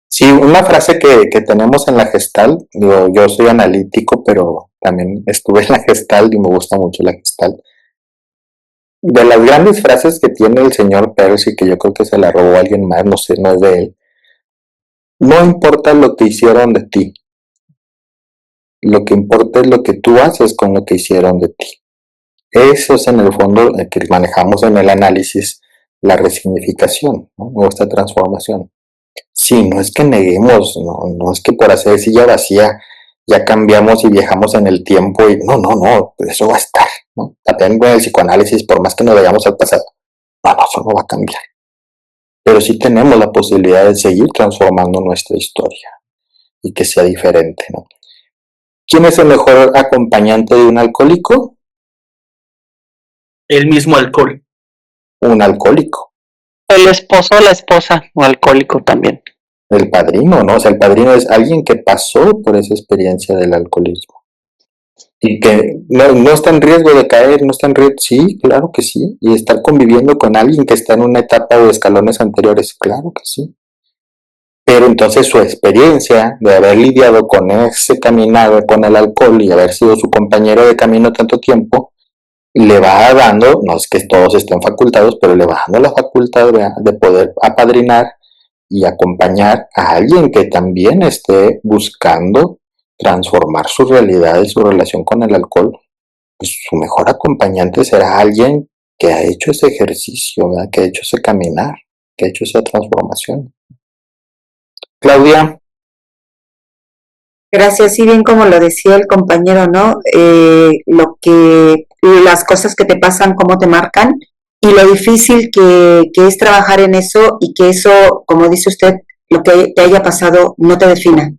Sí, una frase que tenemos en la Gestalt, digo, yo soy analítico, pero también estuve en la Gestalt y me gusta mucho la Gestalt. De las grandes frases que tiene el señor Percy, que yo creo que se la robó alguien más, no sé, no es de él. No importa lo que hicieron de ti, lo que importa es lo que tú haces con lo que hicieron de ti. Eso es en el fondo el que manejamos en el análisis, la resignificación, ¿no? O esta transformación. Sí, no es que neguemos, no es que por hacer silla vacía ya cambiamos y viajamos en el tiempo y no, eso va a estar, ¿no? También con el psicoanálisis, por más que nos vayamos al pasado, no, eso no va a cambiar. Pero sí tenemos la posibilidad de seguir transformando nuestra historia y que sea diferente, ¿no? ¿Quién es el mejor acompañante de un alcohólico? El mismo alcohol. Un alcohólico. El esposo o la esposa, o alcohólico también. El padrino, ¿no? O sea, el padrino es alguien que pasó por esa experiencia del alcoholismo y que no está en riesgo de caer, no está en riesgo, sí, claro que sí, y estar conviviendo con alguien que está en una etapa o escalones anteriores, claro que sí. Pero entonces su experiencia de haber lidiado con ese caminar con el alcohol y haber sido su compañero de camino tanto tiempo, le va dando, no es que todos estén facultados, pero le va dando la facultad de poder apadrinar y acompañar a alguien que también esté buscando transformar su realidad y su relación con el alcohol. Pues su mejor acompañante será alguien que ha hecho ese ejercicio, ¿verdad? Que ha hecho ese caminar, que ha hecho esa transformación. Claudia. Gracias, sí, bien como lo decía el compañero, ¿no? Las cosas que te pasan, cómo te marcan y lo difícil que es trabajar en eso y que eso, como dice usted, lo que te haya pasado no te defina.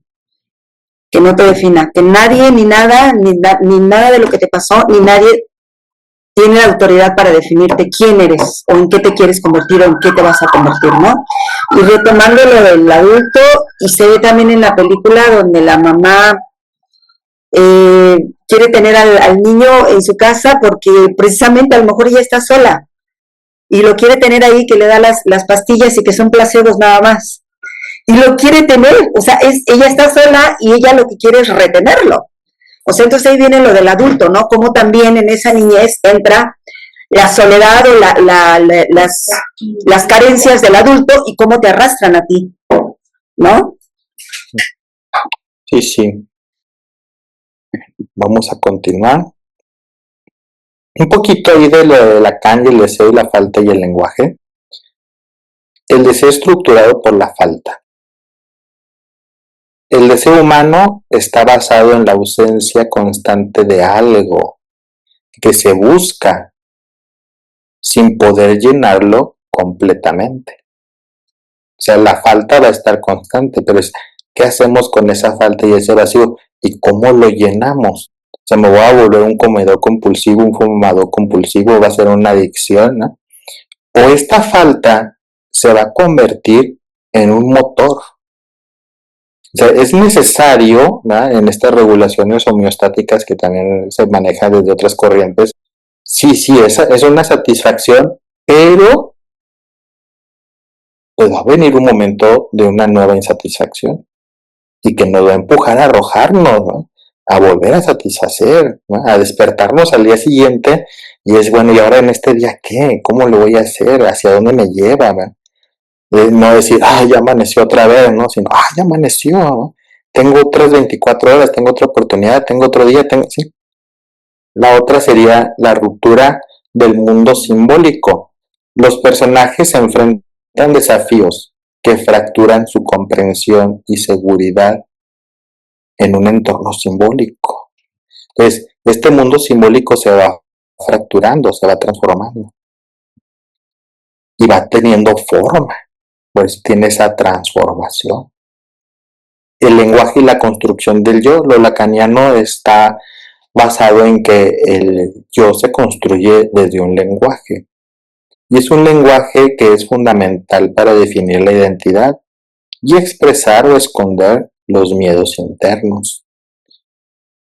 Que no te defina, que nadie, ni nada, ni nada de lo que te pasó, ni nadie tiene la autoridad para definirte quién eres o en qué te quieres convertir o en qué te vas a convertir, ¿no? Y retomando lo del adulto, y se ve también en la película donde la mamá quiere tener al niño en su casa porque precisamente a lo mejor ella está sola y lo quiere tener ahí, que le da las pastillas y que son placebos nada más. Y lo quiere tener, o sea, ella está sola y ella lo que quiere es retenerlo. O sea, entonces ahí viene lo del adulto, ¿no? Como también en esa niñez entra la soledad o las carencias del adulto y cómo te arrastran a ti, ¿no? Sí. Vamos a continuar. Un poquito ahí de lo de Lacan y el deseo y la falta y el lenguaje. El deseo estructurado por la falta. El deseo humano está basado en la ausencia constante de algo que se busca sin poder llenarlo completamente. O sea, la falta va a estar constante, pero es ¿qué hacemos con esa falta y ese vacío? ¿Y cómo lo llenamos? O sea, me voy a volver un comedor compulsivo, un fumador compulsivo, va a ser una adicción, ¿no? O esta falta se va a convertir en un motor. O sea, es necesario, ¿verdad? En estas regulaciones homeostáticas que también se manejan desde otras corrientes. Sí, es una satisfacción, pero pues va a venir un momento de una nueva insatisfacción y que nos va a empujar a arrojarnos, ¿no? A volver a satisfacer, ¿no? A despertarnos al día siguiente y es bueno, ¿y ahora en este día qué? ¿Cómo lo voy a hacer? ¿Hacia dónde me lleva? ¿No? No decir, ya amaneció otra vez, ¿no? Sino, ya amaneció, ¿no? Tengo otras 24 horas, tengo otra oportunidad, tengo otro día, sí. La otra sería la ruptura del mundo simbólico. Los personajes se enfrentan desafíos que fracturan su comprensión y seguridad en un entorno simbólico. Entonces, este mundo simbólico se va fracturando, se va transformando y va teniendo forma, pues tiene esa transformación. el lenguaje y la construcción del yo. Lo lacaniano está basado en que el yo se construye desde un lenguaje. Y es un lenguaje que es fundamental para definir la identidad y expresar o esconder los miedos internos.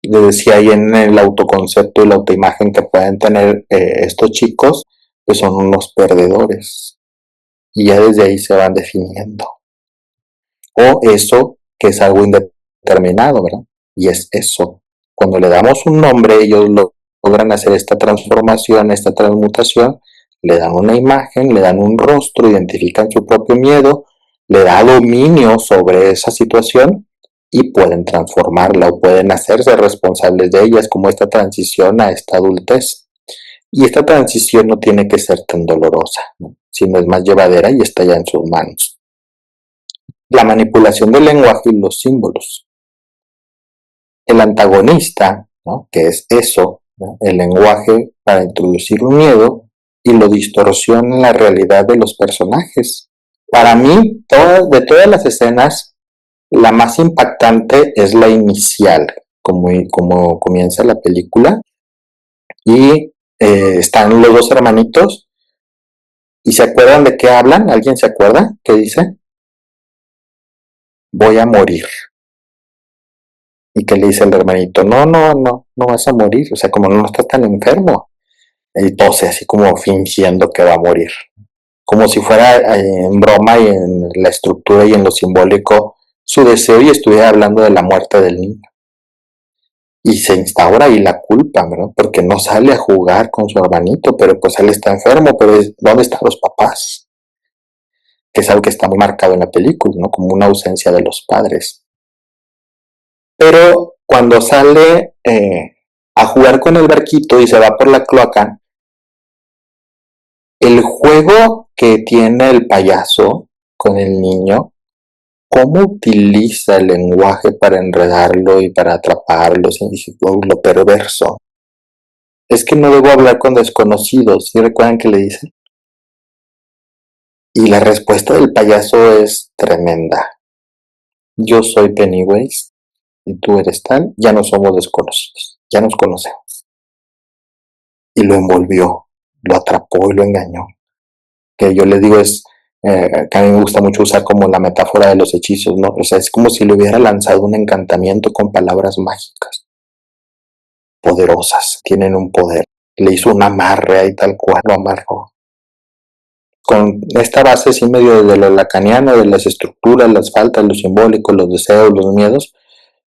Le decía ahí en el autoconcepto y la autoimagen que pueden tener estos chicos, pues son unos perdedores. Y ya desde ahí se van definiendo. O eso que es algo indeterminado, ¿verdad? Y es eso. Cuando le damos un nombre, ellos logran hacer esta transformación, esta transmutación, le dan una imagen, le dan un rostro, identifican su propio miedo, le da dominio sobre esa situación y pueden transformarla o pueden hacerse responsables de ella. Es como esta transición a esta adultez. Y esta transición no tiene que ser tan dolorosa, ¿no? Sino es más llevadera y está ya en sus manos. La manipulación del lenguaje y los símbolos. El antagonista, ¿no? Que es eso, ¿no? El lenguaje para introducir un miedo y lo distorsiona en la realidad de los personajes. Para mí, de todas las escenas, la más impactante es la inicial, como comienza la película. Y están los dos hermanitos. ¿Y se acuerdan de qué hablan? ¿Alguien se acuerda? ¿Qué dice? Voy a morir. ¿Y qué le dice el hermanito? No vas a morir. O sea, como no estás tan enfermo. Y tose así como fingiendo que va a morir. Como si fuera en broma y en la estructura y en lo simbólico su deseo y estuviera hablando de la muerte del niño. Y se instaura ahí la culpa, ¿verdad? Porque no sale a jugar con su hermanito, pero pues él está enfermo, pero ¿dónde están los papás? Que es algo que está muy marcado en la película, ¿no? Como una ausencia de los padres. Pero cuando sale a jugar con el barquito y se va por la cloaca, el juego que tiene el payaso con el niño, cómo utiliza el lenguaje para enredarlo y para atraparlo, lo perverso. Es que no debo hablar con desconocidos, ¿sí recuerdan que le dicen? Y la respuesta del payaso es tremenda. Yo soy Pennywise y tú eres tal, ya no somos desconocidos, ya nos conocemos. Y lo envolvió, lo atrapó y lo engañó. Que yo le digo es, que a mí me gusta mucho usar como la metáfora de los hechizos, ¿no? O sea, es como si le hubiera lanzado un encantamiento con palabras mágicas, poderosas, tienen un poder. Le hizo un amarre ahí tal cual, lo amarró. Con esta base sí medio de lo lacaniano, de las estructuras, las faltas, lo simbólico, los deseos, los miedos,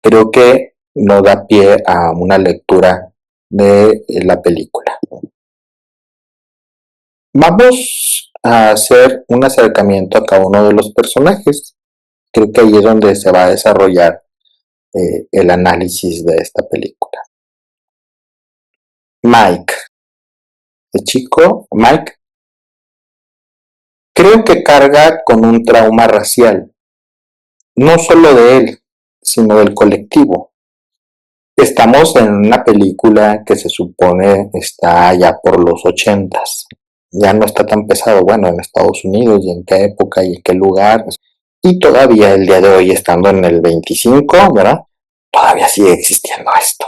creo que no da pie a una lectura de la película. Vamos a hacer un acercamiento a cada uno de los personajes. Creo que ahí es donde se va a desarrollar el análisis de esta película. Mike, el chico Mike, creo que carga con un trauma racial, no solo de él, sino del colectivo. Estamos en una película que se supone está ya por los 80s. Ya no está tan pesado, bueno, en Estados Unidos y en qué época y en qué lugar. Y todavía el día de hoy, estando en el 25, ¿verdad? Todavía sigue existiendo esto.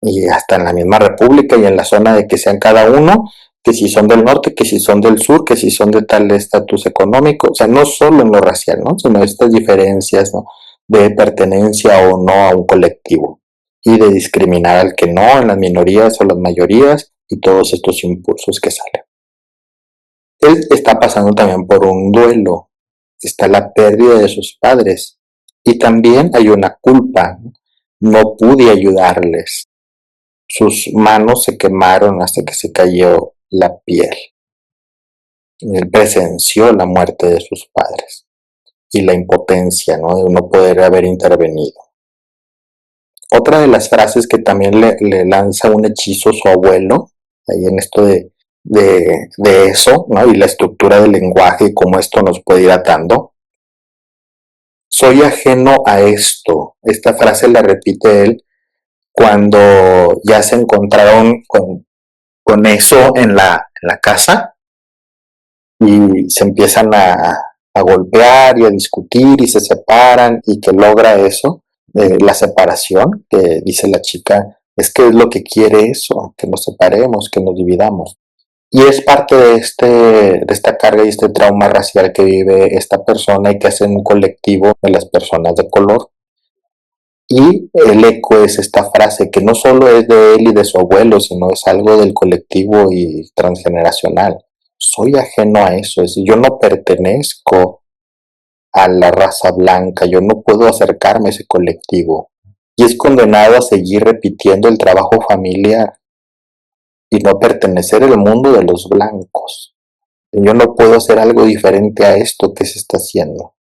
Y hasta en la misma república y en la zona de que sean cada uno, que si son del norte, que si son del sur, que si son de tal estatus económico. O sea, no solo en lo racial, ¿no? Sino estas diferencias, ¿no? De pertenencia o no a un colectivo. Y de discriminar al que no, en las minorías o las mayorías, y todos estos impulsos que salen. Él está pasando también por un duelo. Está la pérdida de sus padres. Y también hay una culpa. No pude ayudarles. Sus manos se quemaron hasta que se cayó la piel. Él presenció la muerte de sus padres. Y la impotencia, ¿no? De no poder haber intervenido. Otra de las frases que también le lanza un hechizo a su abuelo, ahí en esto de eso, ¿no? Y la estructura del lenguaje y cómo esto nos puede ir atando. Soy ajeno a esto. Esta frase la repite él cuando ya se encontraron con eso en la casa y se empiezan a a golpear y a discutir y se separan y que logra eso, la separación, que dice la chica, es que es lo que quiere eso, que nos separemos, que nos dividamos. Y es parte de esta carga y este trauma racial que vive esta persona y que hace un colectivo de las personas de color. Y el eco es esta frase que no solo es de él y de su abuelo, sino es algo del colectivo y transgeneracional. Soy ajeno a eso, es decir, yo no pertenezco a la raza blanca, yo no puedo acercarme a ese colectivo. Y es condenado a seguir repitiendo el trabajo familiar y no pertenecer al mundo de los blancos. Yo no puedo hacer algo diferente a esto que se está haciendo.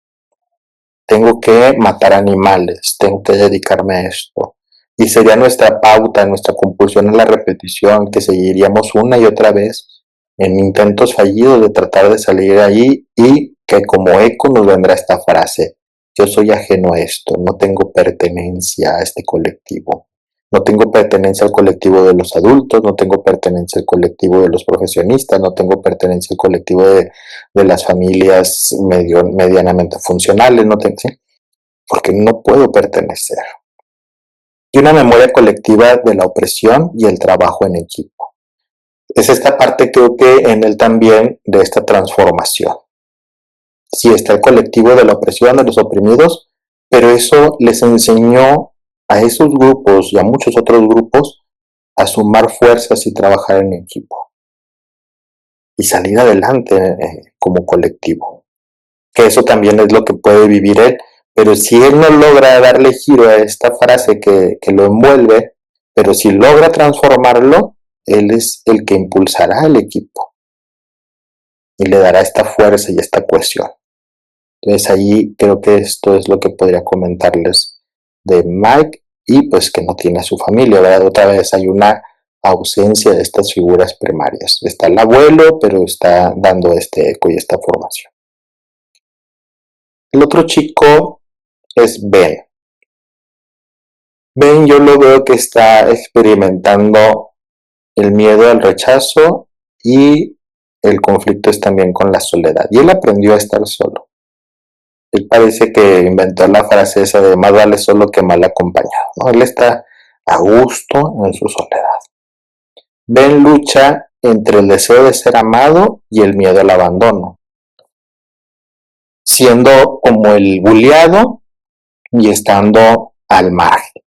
Tengo que matar animales, tengo que dedicarme a esto. Y sería nuestra pauta, nuestra compulsión a la repetición, que seguiríamos una y otra vez en intentos fallidos de tratar de salir de ahí y que como eco nos vendrá esta frase: yo soy ajeno a esto, no tengo pertenencia a este colectivo. No tengo pertenencia al colectivo de los adultos, no tengo pertenencia al colectivo de los profesionistas, no tengo pertenencia al colectivo de las familias medianamente funcionales, no tengo, ¿sí? Porque no puedo pertenecer. Y una memoria colectiva de la opresión y el trabajo en equipo. Es esta parte, creo que en él también, de esta transformación. Sí, está el colectivo de la opresión, de los oprimidos, pero eso les enseñó a esos grupos y a muchos otros grupos a sumar fuerzas y trabajar en equipo y salir adelante como colectivo, que eso también es lo que puede vivir él, pero si él no logra darle giro a esta frase que lo envuelve, pero si logra transformarlo, él es el que impulsará al equipo y le dará esta fuerza y esta cohesión. Entonces ahí creo que esto es lo que podría comentarles de Mike, y pues que no tiene a su familia, ¿verdad? Otra vez hay una ausencia de estas figuras primarias. Está el abuelo, pero está dando este eco y esta formación. El otro chico es Ben. Ben, yo lo veo que está experimentando el miedo al rechazo y el conflicto es también con la soledad. Y él aprendió a estar solo. Él parece que inventó la frase esa de más vale solo que mal acompañado, ¿no? Él está a gusto en su soledad. Ben lucha entre el deseo de ser amado y el miedo al abandono, siendo como el bulliado y estando al margen.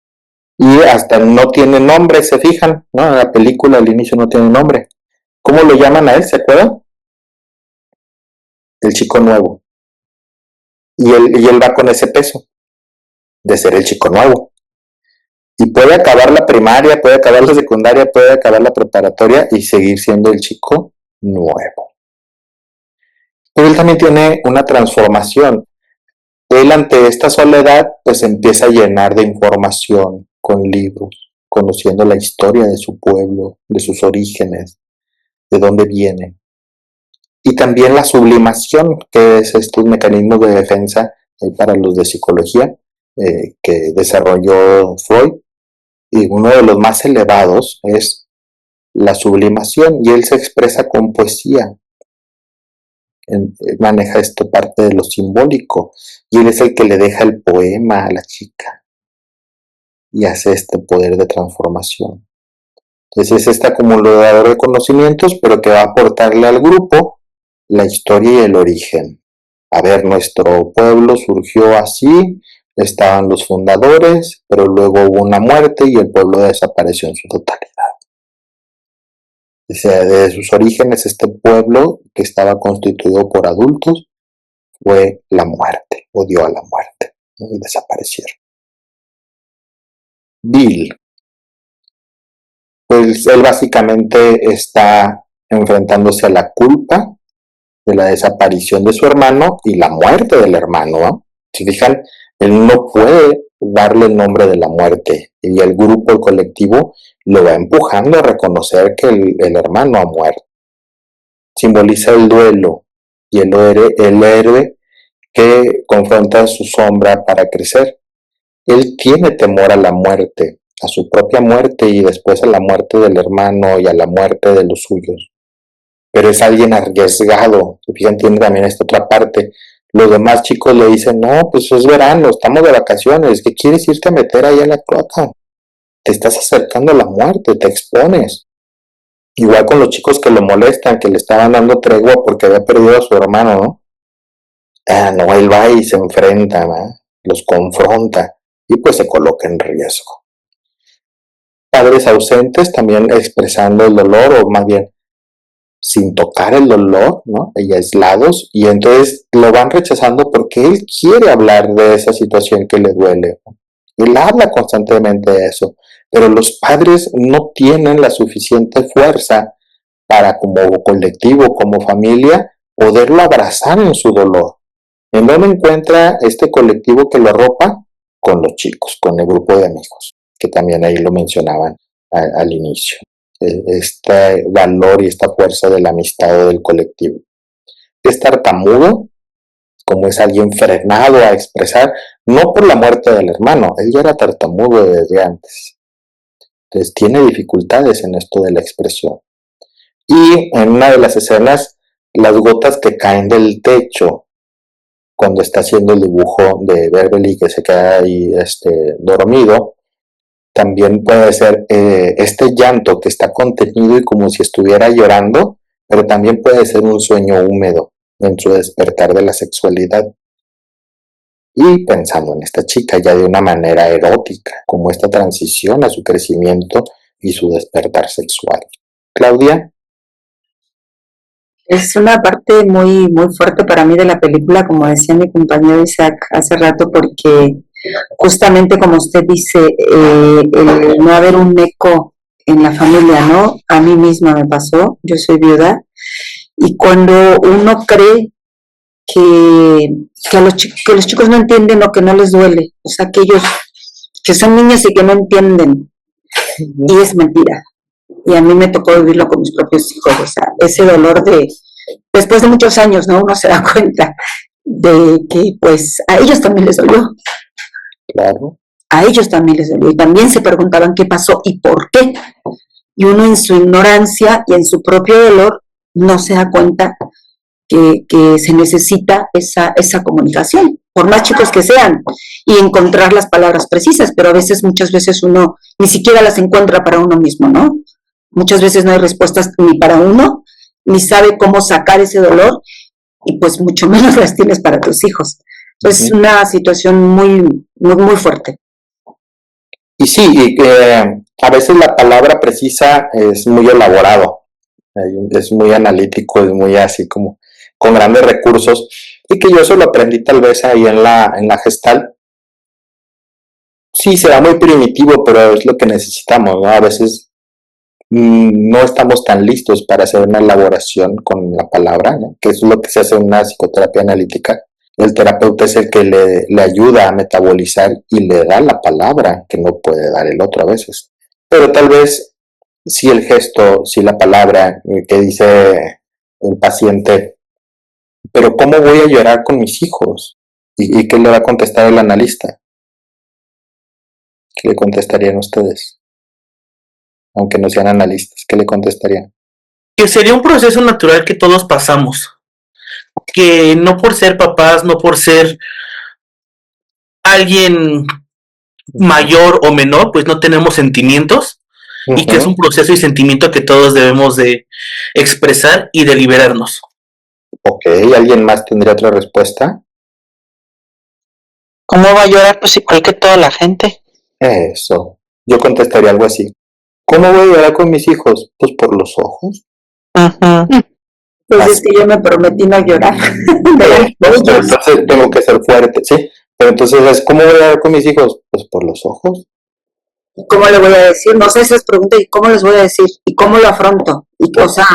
Y hasta no tiene nombre, se fijan, ¿no? En la película al inicio no tiene nombre. ¿Cómo lo llaman a él? ¿Se acuerdan? El chico nuevo. Y él va con ese peso de ser el chico nuevo. Y puede acabar la primaria, puede acabar la secundaria, puede acabar la preparatoria y seguir siendo el chico nuevo. Pero él también tiene una transformación. Él ante esta soledad pues empieza a llenar de información con libros, conociendo la historia de su pueblo, de sus orígenes, de dónde viene. Y también la sublimación, que es estos mecanismos de defensa para los de psicología que desarrolló Freud. Y uno de los más elevados es la sublimación, y él se expresa con poesía. Maneja esta parte de lo simbólico, y él es el que le deja el poema a la chica y hace este poder de transformación. Entonces es este acumulador de conocimientos, pero que va a aportarle al grupo la historia y el origen. A ver, nuestro pueblo surgió así, estaban los fundadores, pero luego hubo una muerte y el pueblo desapareció en su totalidad. O sea, de sus orígenes, este pueblo que estaba constituido por adultos fue la muerte, o dio a la muerte, ¿no? Y desaparecieron. Bill, pues él básicamente está enfrentándose a la culpa de la desaparición de su hermano y la muerte del hermano, ¿no? Si fijan, él no puede darle el nombre de la muerte y el grupo, el colectivo, lo va empujando a reconocer que el hermano ha muerto. Simboliza el duelo y el héroe que confronta su sombra para crecer. Él tiene temor a la muerte, a su propia muerte y después a la muerte del hermano y a la muerte de los suyos. Pero es alguien arriesgado. Si fijan, tiene también esta otra parte Los demás chicos le dicen, no, pues es verano, estamos de vacaciones, ¿qué quieres irte a meter ahí a la cloaca? Te estás acercando a la muerte, te expones. Igual con los chicos que lo molestan, que le estaban dando tregua porque había perdido a su hermano, ¿no? No, él va y se enfrenta, ¿no? Los confronta y pues se coloca en riesgo. Padres ausentes también expresando el dolor, o más bien sin tocar el dolor, ¿no? Y aislados, y entonces lo van rechazando porque él quiere hablar de esa situación que le duele. Él habla constantemente de eso, pero los padres no tienen la suficiente fuerza para, como colectivo, como familia, poderlo abrazar en su dolor. ¿En dónde encuentra este colectivo que lo arropa? Con los chicos, con el grupo de amigos, que también ahí lo mencionaban al inicio. Este valor y esta fuerza de la amistad o del colectivo. Es tartamudo, como es alguien frenado a expresar, no por la muerte del hermano, él ya era tartamudo desde antes. Entonces tiene dificultades en esto de la expresión. Y en una de las escenas, las gotas que caen del techo, cuando está haciendo el dibujo de Beverly que se queda ahí dormido, también puede ser este llanto que está contenido y como si estuviera llorando, pero también puede ser un sueño húmedo en su despertar de la sexualidad. Y pensando en esta chica ya de una manera erótica, como esta transición a su crecimiento y su despertar sexual. Claudia. Es una parte muy, muy fuerte para mí de la película, como decía mi compañero Isaac hace rato, porque justamente como usted dice, el no haber un eco en la familia, ¿no? A mí misma me pasó, yo soy viuda, y cuando uno cree que los chicos no entienden o que no les duele, o sea, que ellos, que son niños y que no entienden, y es mentira. Y a mí me tocó vivirlo con mis propios hijos, o sea, ese dolor de, después de muchos años, ¿no? Uno se da cuenta de que, pues, a ellos también les dolió. Claro. A ellos también les dolió, y también se preguntaban qué pasó y por qué. Y uno en su ignorancia y en su propio dolor no se da cuenta que se necesita esa comunicación, por más chicos que sean, y encontrar las palabras precisas, pero a veces, muchas veces uno ni siquiera las encuentra para uno mismo, ¿no? Muchas veces no hay respuestas ni para uno, ni sabe cómo sacar ese dolor, y pues mucho menos las tienes para tus hijos. Entonces es una situación muy, muy, muy fuerte. Y sí, a veces la palabra precisa es muy elaborado, es muy analítico, es muy así como con grandes recursos, y que yo eso lo aprendí tal vez ahí en la Gestalt. Sí, será muy primitivo, pero es lo que necesitamos, ¿no? A veces no estamos tan listos para hacer una elaboración con la palabra, ¿no? Que es lo que se hace en una psicoterapia analítica. El terapeuta es el que le ayuda a metabolizar y le da la palabra que no puede dar el otro a veces. Pero tal vez si el gesto, si la palabra que dice el paciente, pero ¿cómo voy a llorar con mis hijos? ¿Y qué le va a contestar el analista? ¿Qué le contestarían ustedes? Aunque no sean analistas, ¿qué le contestarían? Que sería un proceso natural que todos pasamos. Que no por ser papás, no por ser alguien mayor o menor, pues no tenemos sentimientos. Y que es un proceso y sentimiento que todos debemos de expresar y de liberarnos. Ok, ¿alguien más tendría otra respuesta? ¿Cómo va a llorar? Pues igual que toda la gente. Eso, yo contestaría algo así. ¿Cómo voy a llorar con mis hijos? Pues por los ojos. Pues Así. es que yo me prometí no llorar. Pero entonces tengo que ser fuerte, ¿sí? Pero entonces, ¿cómo voy a llorar con mis hijos? Pues por los ojos. ¿Cómo le voy a decir? No sé, esas preguntas, ¿y cómo les voy a decir? ¿Y cómo lo afronto? Y cosas.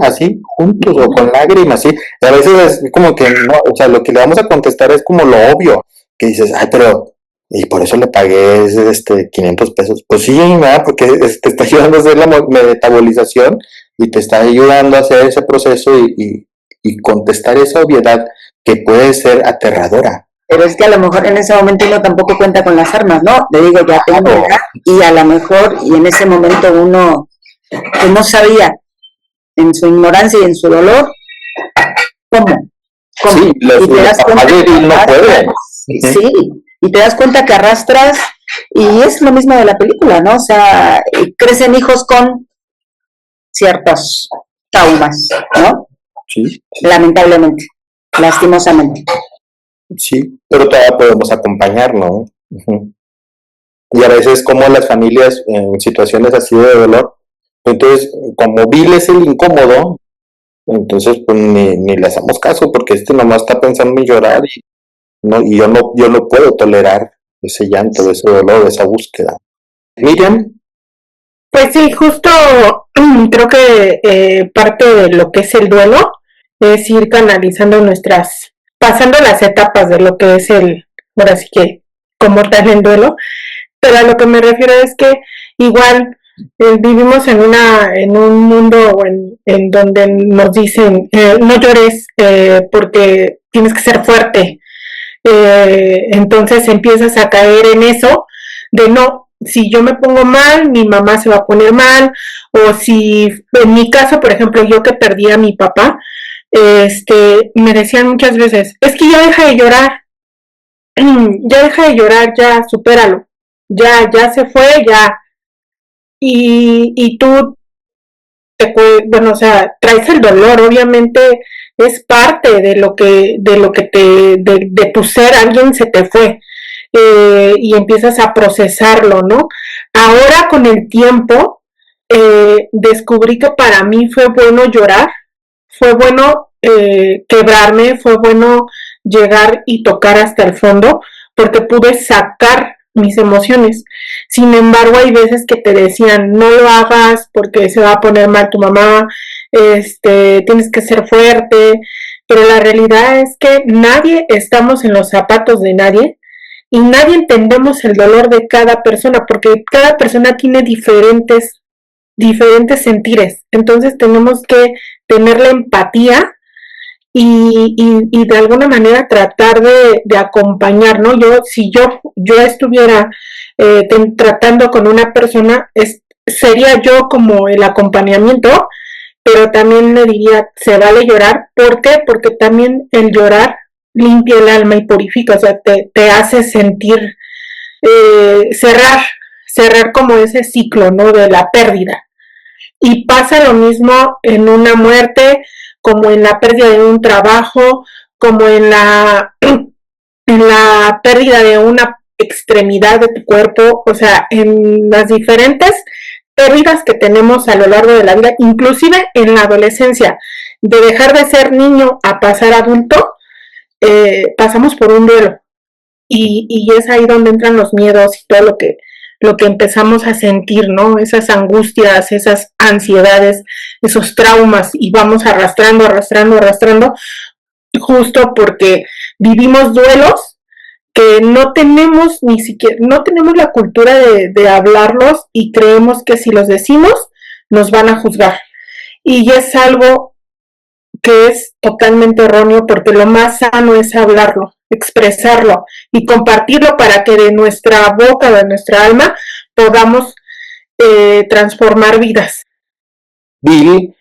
Así, juntos o con lágrimas, sí. Y a veces es como que no, o sea, lo que le vamos a contestar es como lo obvio, que dices, ay, pero, y por eso le pagué 500 pesos. Pues sí, ¿verdad? Porque te está ayudando a hacer la metabolización y te está ayudando a hacer ese proceso y contestar esa obviedad que puede ser aterradora. Pero es que a lo mejor en ese momento uno tampoco cuenta con las armas, ¿no? Le digo, ya tengo edad, y a lo mejor, y en ese momento uno que no sabía, en su ignorancia y en su dolor, ¿cómo? Sí, y te das papás cuenta de que Bill no pueden. sí, y te das cuenta que arrastras, y es lo mismo de la película, ¿no? O sea, crecen hijos con ciertos traumas, ¿no? Sí, Lamentablemente, lastimosamente. sí, pero todavía podemos acompañar, ¿no? Ujú. Y a veces como las familias en situaciones así de dolor, entonces como Bill es el incómodo, entonces pues ni le hacemos caso porque este nomás está pensando en llorar y, no, y yo no puedo tolerar ese llanto, ese dolor, esa búsqueda. Miriam, Pues sí, justo creo que parte de lo que es el duelo es ir canalizando pasando las etapas de lo que es ahora sí que como tal el duelo, pero a lo que me refiero es que igual vivimos en un mundo en donde nos dicen no llores porque tienes que ser fuerte, entonces empiezas a caer en eso de no, si yo me pongo mal, mi mamá se va a poner mal, o si en mi caso, por ejemplo, yo que perdí a mi papá, me decían muchas veces, es que ya deja de llorar, ya deja de llorar, ya supéralo, ya se fue, ya, y tú bueno, o sea, traes el dolor, obviamente es parte de lo que de tu ser, alguien se te fue, y empiezas a procesarlo, ¿no? Ahora con el tiempo, descubrí que para mí fue bueno llorar, fue bueno quebrarme, fue bueno llegar y tocar hasta el fondo, porque pude sacar mis emociones. Sin embargo, hay veces que te decían, no lo hagas porque se va a poner mal tu mamá, tienes que ser fuerte, pero la realidad es que nadie estamos en los zapatos de nadie y nadie entendemos el dolor de cada persona, porque cada persona tiene diferentes sentires. Entonces tenemos que tener la empatía y de alguna manera tratar de acompañar, ¿no? Si yo estuviera tratando con una persona, sería yo como el acompañamiento, pero también le diría, se vale llorar. ¿Por qué? Porque también el llorar limpia el alma y purifica, o sea, te hace sentir, cerrar como ese ciclo, ¿no? De la pérdida. Y pasa lo mismo en una muerte, como en la pérdida de un trabajo, como en la pérdida de una extremidad de tu cuerpo, o sea, en las diferentes pérdidas que tenemos a lo largo de la vida, inclusive en la adolescencia, de dejar de ser niño a pasar adulto, pasamos por un duelo. Y es ahí donde entran los miedos y todo lo que empezamos a sentir, ¿no? Esas angustias, esas ansiedades, esos traumas y vamos arrastrando, arrastrando, arrastrando, justo porque vivimos duelos que no tenemos ni siquiera, no tenemos la cultura de hablarlos y creemos que si los decimos nos van a juzgar. Y es algo que es totalmente erróneo porque lo más sano es hablarlo, expresarlo y compartirlo para que de nuestra boca, de nuestra alma, podamos transformar vidas. Bill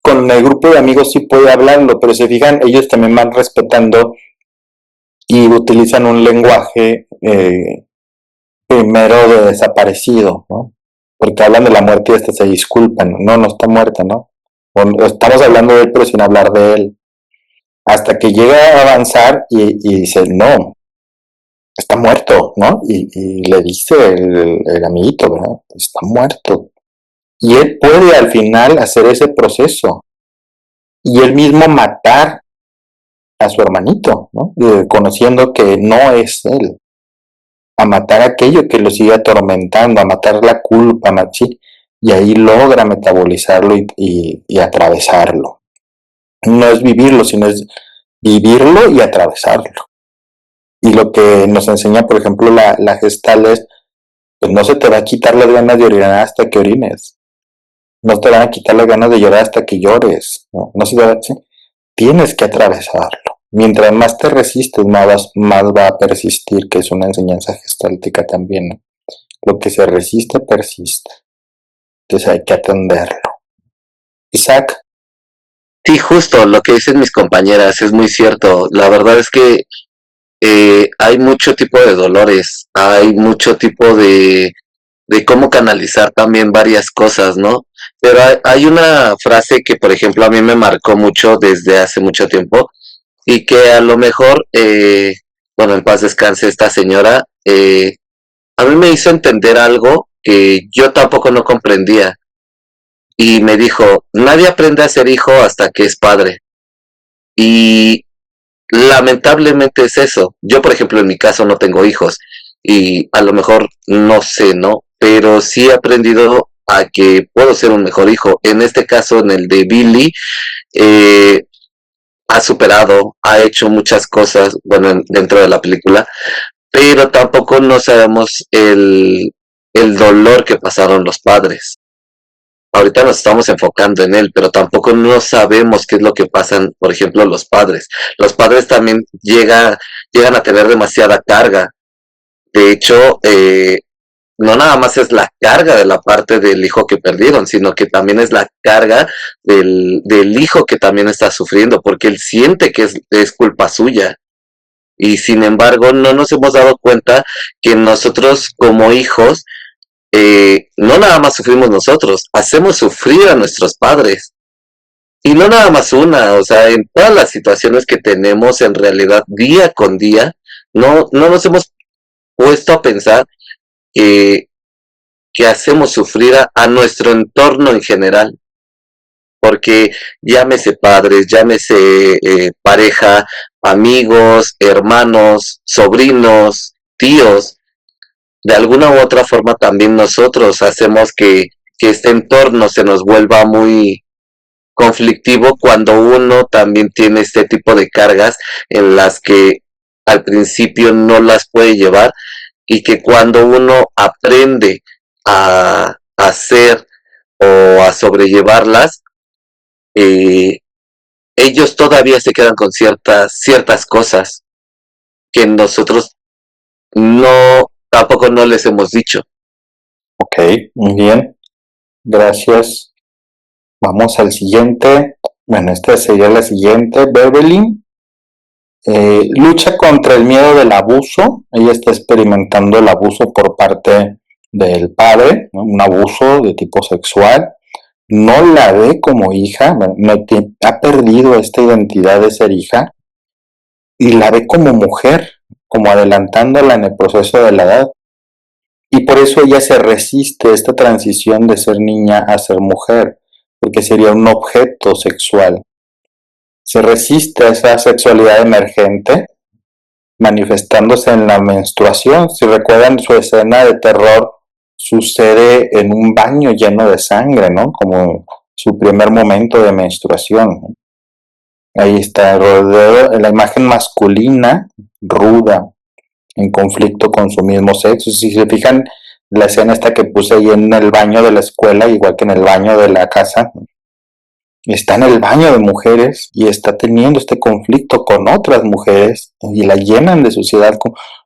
con el grupo de amigos sí puede hablarlo, pero se fijan, ellos también van respetando y utilizan un lenguaje primero de desaparecido, ¿no? Porque hablan de la muerte y hasta se disculpan, no está muerta, ¿no? O estamos hablando de él pero sin hablar de él. Hasta que llega a avanzar y dice, no, está muerto, ¿no? Y le dice el amiguito, ¿verdad? Está muerto. Y él puede al final hacer ese proceso y él mismo matar a su hermanito, ¿no? Conociendo que no es él, a matar aquello que lo sigue atormentando, a matar la culpa, ¿sí? Y ahí logra metabolizarlo y atravesarlo. No es vivirlo, sino es vivirlo y atravesarlo. Y lo que nos enseña, por ejemplo, la gestal es, pues no se te va a quitar las ganas de orinar hasta que orines. No te van a quitar las ganas de llorar hasta que llores. No se te va, ¿sí? Tienes que atravesarlo. Mientras más te resistes, más va a persistir, que es una enseñanza gestáltica también, ¿no? Lo que se resiste, persiste. Entonces hay que atenderlo. Isaac. Sí, justo lo que dicen mis compañeras es muy cierto. La verdad es que hay mucho tipo de dolores, hay mucho tipo de cómo canalizar también varias cosas, ¿no? Pero hay una frase que, por ejemplo, a mí me marcó mucho desde hace mucho tiempo y que a lo mejor, bueno, en paz descanse esta señora, a mí me hizo entender algo que yo tampoco no comprendía y me dijo, nadie aprende a ser hijo hasta que es padre. Y lamentablemente es eso. Yo, por ejemplo, en mi caso no tengo hijos y a lo mejor no sé, ¿no? Pero sí he aprendido a que puedo ser un mejor hijo. En este caso, en el de Billy, eh, ha superado, ha hecho muchas cosas, bueno, dentro de la película, pero tampoco no sabemos el dolor que pasaron los padres. Ahorita nos estamos enfocando en él, pero tampoco no sabemos qué es lo que pasan, por ejemplo, los padres. Los padres también llegan a tener demasiada carga. De hecho, no nada más es la carga de la parte del hijo que perdieron, sino que también es la carga del hijo que también está sufriendo, porque él siente que es culpa suya. Y sin embargo, no nos hemos dado cuenta que nosotros como hijos, no nada más sufrimos nosotros, hacemos sufrir a nuestros padres. Y no nada más una, o sea, en todas las situaciones que tenemos en realidad día con día, no nos hemos puesto a pensar que, que hacemos sufrir a nuestro entorno en general. Porque llámese padres, llámese pareja, amigos, hermanos, sobrinos, tíos, de alguna u otra forma también nosotros hacemos que este entorno se nos vuelva muy conflictivo cuando uno también tiene este tipo de cargas en las que al principio no las puede llevar y que cuando uno aprende a hacer o a sobrellevarlas, eh, ellos todavía se quedan con ciertas cosas que nosotros tampoco no les hemos dicho. Ok, muy bien. Gracias. Vamos al siguiente. Bueno, esta sería la siguiente. Beverly lucha contra el miedo del abuso. Ella está experimentando el abuso por parte del padre, ¿no? Un abuso de tipo sexual. No la ve como hija, ha perdido esta identidad de ser hija y la ve como mujer, como adelantándola en el proceso de la edad. Y por eso ella se resiste a esta transición de ser niña a ser mujer, porque sería un objeto sexual. Se resiste a esa sexualidad emergente, manifestándose en la menstruación. Si recuerdan, su escena de terror sucede en un baño lleno de sangre, ¿no? Como su primer momento de menstruación, ¿no? Ahí está rodeado, la imagen masculina, ruda, en conflicto con su mismo sexo. Si se fijan, la escena esta que puse ahí en el baño de la escuela, igual que en el baño de la casa, está en el baño de mujeres y está teniendo este conflicto con otras mujeres y la llenan de suciedad.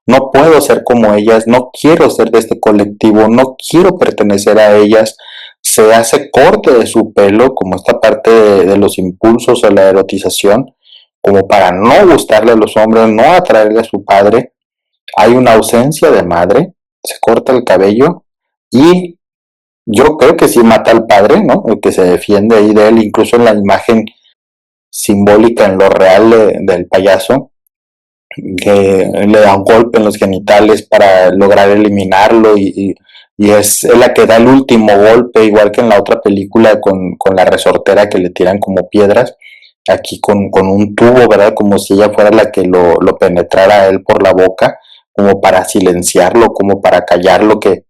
No puedo ser como ellas, no quiero ser de este colectivo, no quiero pertenecer a ellas. Se hace corte de su pelo, como esta parte de los impulsos o la erotización, como para no gustarle a los hombres, no atraerle a su padre. Hay una ausencia de madre, se corta el cabello y yo creo que sí mata al padre, ¿no? El que se defiende ahí de él, incluso en la imagen simbólica en lo real del payaso, que le da un golpe en los genitales para lograr eliminarlo y es la que da el último golpe, igual que en la otra película con la resortera que le tiran como piedras, aquí con un tubo, ¿verdad? Como si ella fuera la que lo penetrara a él por la boca, como para silenciarlo, como para callar lo que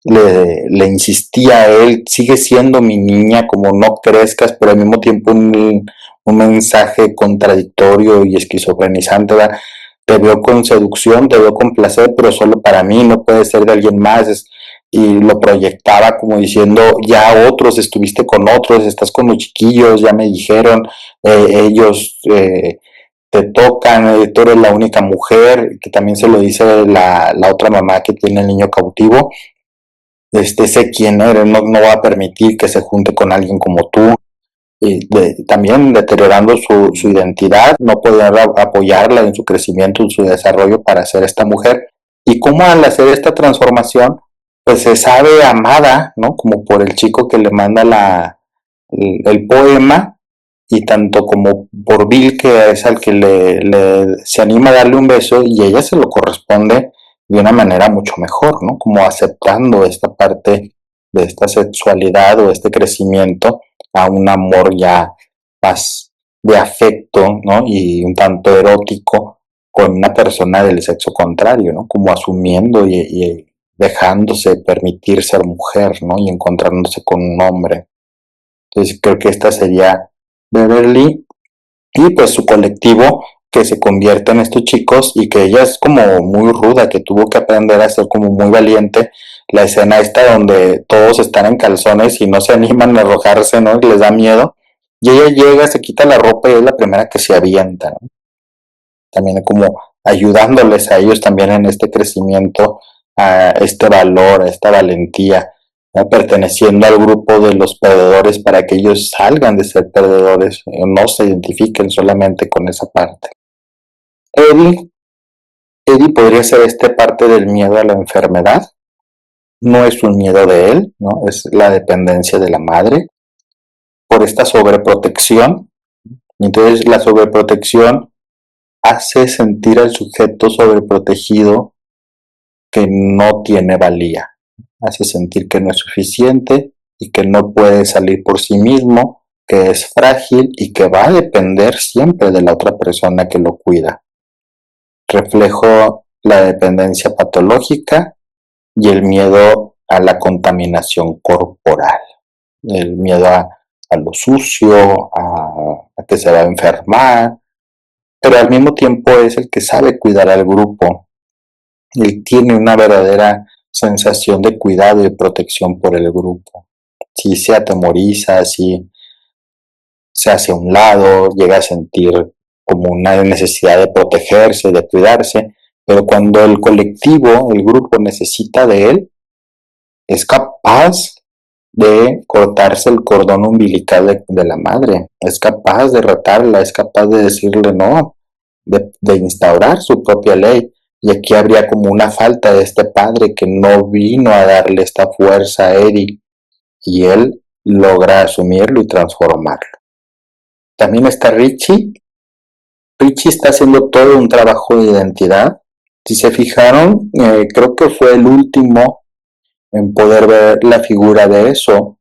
le insistía a él, sigue siendo mi niña, como no crezcas, pero al mismo tiempo un mensaje contradictorio y esquizofrenizante, ¿verdad? Te veo con seducción, te veo con placer, pero solo para mí, no puede ser de alguien más. Y lo proyectaba como diciendo, ya otros, estuviste con otros, estás con los chiquillos, ya me dijeron, ellos te tocan, tú eres la única mujer, que también se lo dice la otra mamá que tiene el niño cautivo. Sé quién eres, no va a permitir que se junte con alguien como tú. también deteriorando su identidad, no poder apoyarla en su crecimiento, en su desarrollo para ser esta mujer. Y cómo al hacer esta transformación, pues se sabe amada, ¿no? Como por el chico que le manda el poema, y tanto como por Bill, que es al que se anima a darle un beso, y ella se lo corresponde de una manera mucho mejor, ¿no? Como aceptando esta parte de esta sexualidad o este crecimiento a un amor ya más de afecto, ¿no? Y un tanto erótico con una persona del sexo contrario, ¿no? Como asumiendo y dejándose permitir ser mujer, ¿no? Y encontrándose con un hombre. Entonces creo que esta sería Beverly, y pues su colectivo que se convierte en estos chicos, y que ella es como muy ruda, que tuvo que aprender a ser como muy valiente. La escena esta donde todos están en calzones y no se animan a arrojarse, ¿no? Y les da miedo, y ella llega, se quita la ropa y es la primera que se avienta, ¿no? También como ayudándoles a ellos también en este crecimiento, a este valor, a esta valentía, ¿no? Perteneciendo al grupo de los perdedores, para que ellos salgan de ser perdedores, no se identifiquen solamente con esa parte. Eddie podría ser parte del miedo a la enfermedad. No es un miedo de él, ¿no? Es la dependencia de la madre por esta sobreprotección. Entonces la sobreprotección hace sentir al sujeto sobreprotegido que no tiene valía, hace sentir que no es suficiente y que no puede salir por sí mismo, que es frágil y que va a depender siempre de la otra persona que lo cuida. Reflejo la dependencia patológica y el miedo a la contaminación corporal, el miedo a lo sucio, a que se va a enfermar, pero al mismo tiempo es el que sabe cuidar al grupo. Él tiene una verdadera sensación de cuidado y protección por el grupo. Si se atemoriza, si se hace a un lado, llega a sentir como una necesidad de protegerse, de cuidarse, pero cuando el colectivo, el grupo necesita de él, es capaz de cortarse el cordón umbilical de la madre, es capaz de retarla, es capaz de decirle no, de instaurar su propia ley. Y aquí habría como una falta de este padre que no vino a darle esta fuerza a Eddie, y él logra asumirlo y transformarlo. También está Richie. Richie está haciendo todo un trabajo de identidad. Si se fijaron, creo que fue el último en poder ver la figura de eso,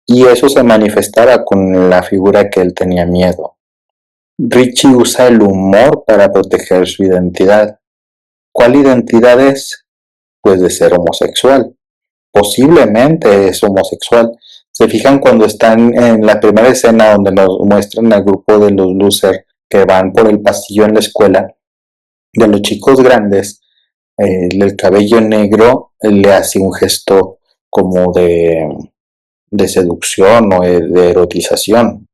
y eso se manifestaba con la figura que él tenía miedo. Richie usa el humor para proteger su identidad. ¿Cuál identidad es? Pues de ser homosexual. Posiblemente es homosexual. Se fijan cuando están en la primera escena donde nos muestran al grupo de los losers que van por el pasillo en la escuela, de los chicos grandes, el cabello negro le hace un gesto como de seducción o de erotización,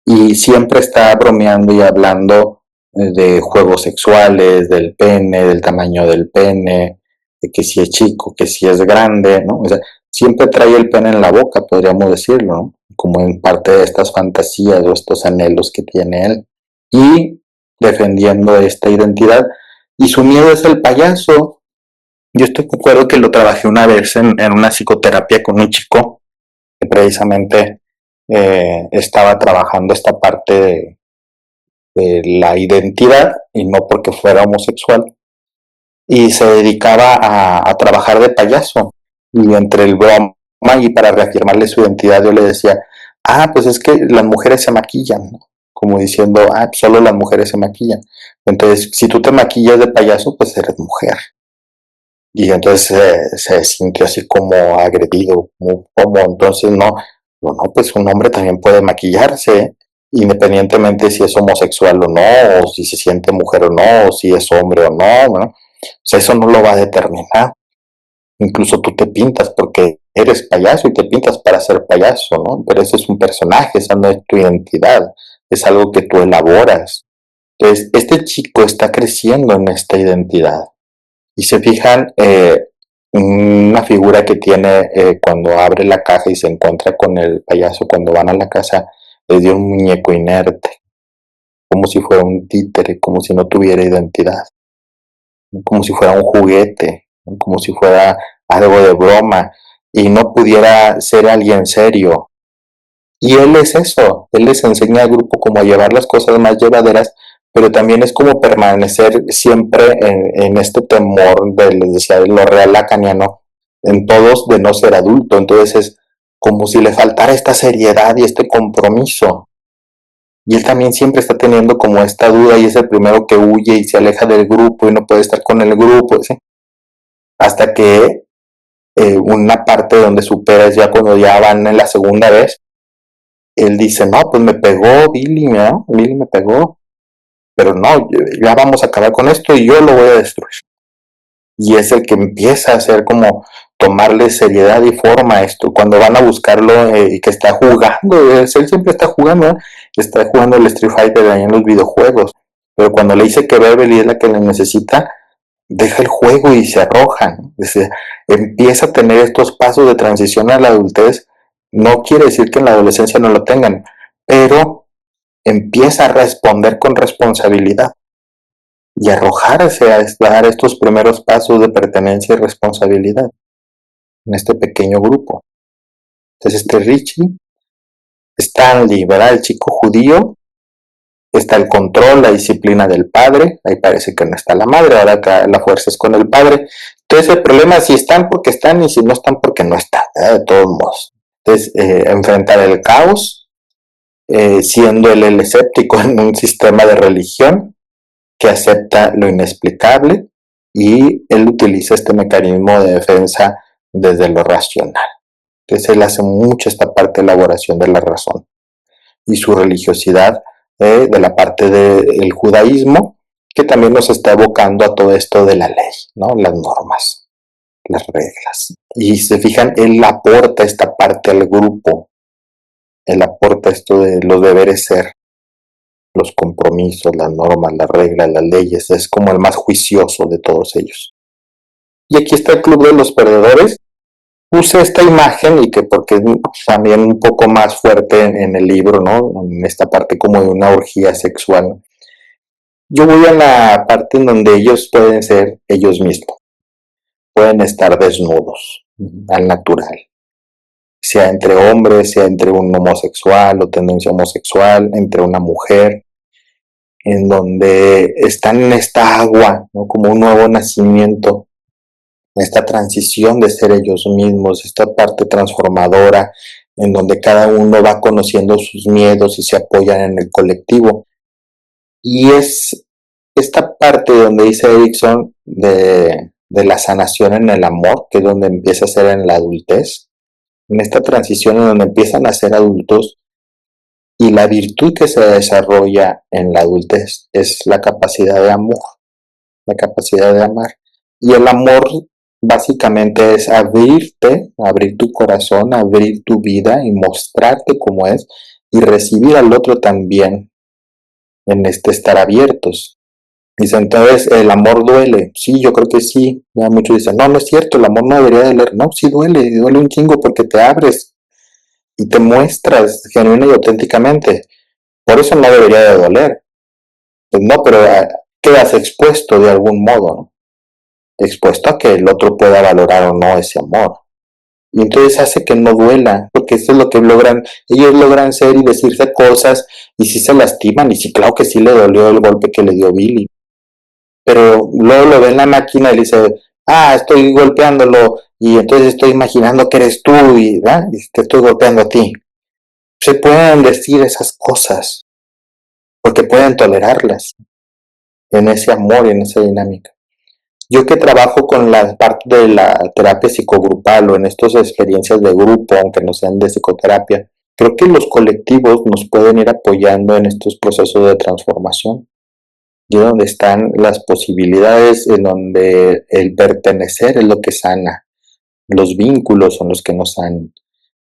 y siempre está bromeando y hablando de juegos sexuales, del pene, del tamaño del pene, de que si es chico, que si es grande, ¿no? O sea, siempre trae el pene en la boca, podríamos decirlo, ¿no? Como en parte de estas fantasías o estos anhelos que tiene él, y defendiendo esta identidad. Y su miedo es el payaso. Yo estoy de acuerdo que lo trabajé una vez en una psicoterapia con un chico que precisamente estaba trabajando esta parte de la identidad, y no porque fuera homosexual, y se dedicaba a trabajar de payaso, y entre el broma y para reafirmarle su identidad yo le decía, pues es que las mujeres se maquillan, ¿no? Como diciendo, solo las mujeres se maquillan, entonces si tú te maquillas de payaso, pues eres mujer. Y entonces se sintió así como agredido, como entonces no, pues un hombre también puede maquillarse, independientemente si es homosexual o no, o si se siente mujer o no, o si es hombre o no, ¿no? O sea, eso no lo va a determinar. Incluso tú te pintas porque eres payaso y te pintas para ser payaso, ¿no? Pero ese es un personaje, esa no es tu identidad, es algo que tú elaboras. Entonces, este chico está creciendo en esta identidad. Y se fijan, una figura que tiene cuando abre la caja y se encuentra con el payaso cuando van a la casa, les dio un muñeco inerte, como si fuera un títere, como si no tuviera identidad, como si fuera un juguete, como si fuera algo de broma y no pudiera ser alguien serio. Y él es eso, él les enseña al grupo cómo llevar las cosas más llevaderas, pero también es como permanecer siempre en este temor les decía, de lo real lacaniano, en todos de no ser adulto. Entonces es como si le faltara esta seriedad y este compromiso. Y él también siempre está teniendo como esta duda y es el primero que huye y se aleja del grupo y no puede estar con el grupo, ¿sí? Hasta que una parte donde supera es ya cuando ya van en la segunda vez. Él dice, no, pues me pegó Billy, ¿no? Billy me pegó, pero no, ya vamos a acabar con esto y yo lo voy a destruir. Y es el que empieza a hacer como tomarle seriedad y forma a esto. Cuando van a buscarlo y que está jugando, él siempre está jugando, ¿eh? Está jugando el Street Fighter ahí en los videojuegos. Pero cuando le dice que Beverly es la que le necesita, deja el juego y se arroja, ¿no? Empieza a tener estos pasos de transición a la adultez. No quiere decir que en la adolescencia no lo tengan, pero empieza a responder con responsabilidad y arrojarse a dar estos primeros pasos de pertenencia y responsabilidad en este pequeño grupo. Entonces Richie, Stanley, ¿verdad? El chico judío, está el control, la disciplina del padre, ahí parece que no está la madre, ahora acá la fuerza es con el padre. Entonces el problema es si están porque están y si no están porque no están, ¿verdad? De todos modos. Entonces enfrentar el caos, siendo él el escéptico en un sistema de religión que acepta lo inexplicable y él utiliza este mecanismo de defensa desde lo racional. Entonces él hace mucho esta parte de elaboración de la razón y su religiosidad de la parte del judaísmo que también nos está evocando a todo esto de la ley, ¿no? Las normas, las reglas. Y se fijan, él aporta esta parte al grupo, él aporta esto de los deberes ser, los compromisos, las normas, las reglas, las leyes, es como el más juicioso de todos ellos. Y aquí está el Club de los Perdedores. Puse esta imagen y que porque es también un poco más fuerte en el libro, ¿no? En esta parte como de una orgía sexual. Yo voy a la parte en donde ellos pueden ser ellos mismos. Pueden estar desnudos, al natural. Sea entre hombres, sea entre un homosexual o tendencia homosexual, entre una mujer, en donde están en esta agua, ¿no? Como un nuevo nacimiento, esta transición de ser ellos mismos, esta parte transformadora, en donde cada uno va conociendo sus miedos y se apoyan en el colectivo. Y es esta parte donde dice Erickson de la sanación en el amor, que es donde empieza a ser en la adultez, en esta transición en donde empiezan a ser adultos, y la virtud que se desarrolla en la adultez es la capacidad de amor, la capacidad de amar. Y el amor básicamente es abrirte, abrir tu corazón, abrir tu vida y mostrarte como es y recibir al otro también en este estar abiertos. Dice, entonces, ¿el amor duele? Sí, yo creo que sí. Ya muchos dicen, no, no es cierto, el amor no debería doler. No, sí duele un chingo porque te abres y te muestras genuina y auténticamente. Por eso no debería de doler. Pues no, pero quedas expuesto de algún modo, ¿no? Expuesto a que el otro pueda valorar o no ese amor. Y entonces hace que no duela, porque eso es lo que logran, ellos logran ser y decirse cosas, y sí se lastiman, y sí, claro que sí le dolió el golpe que le dio Billy. Pero luego lo ve en la máquina y le dice, estoy golpeándolo, y entonces estoy imaginando que eres tú, y te estoy golpeando a ti. Se pueden decir esas cosas, porque pueden tolerarlas en ese amor y en esa dinámica. Yo que trabajo con la parte de la terapia psicogrupal o en estas experiencias de grupo, aunque no sean de psicoterapia, creo que los colectivos nos pueden ir apoyando en estos procesos de transformación. Y donde están las posibilidades, en donde el pertenecer es lo que sana, los vínculos son los que nos sanan.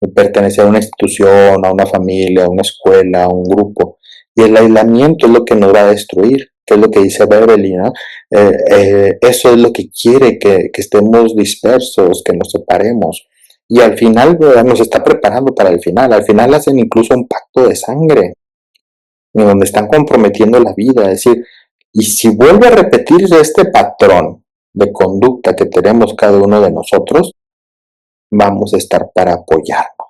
El pertenecer a una institución, a una familia, a una escuela, a un grupo. Y el aislamiento es lo que nos va a destruir, que es lo que dice Beverly, ¿no? Eso es lo que quiere, que estemos dispersos, que nos separemos. Y al final, ¿verdad? Nos está preparando para el final. Al final hacen incluso un pacto de sangre, en donde están comprometiendo la vida. Es decir, y si vuelve a repetirse este patrón de conducta que tenemos cada uno de nosotros, vamos a estar para apoyarnos.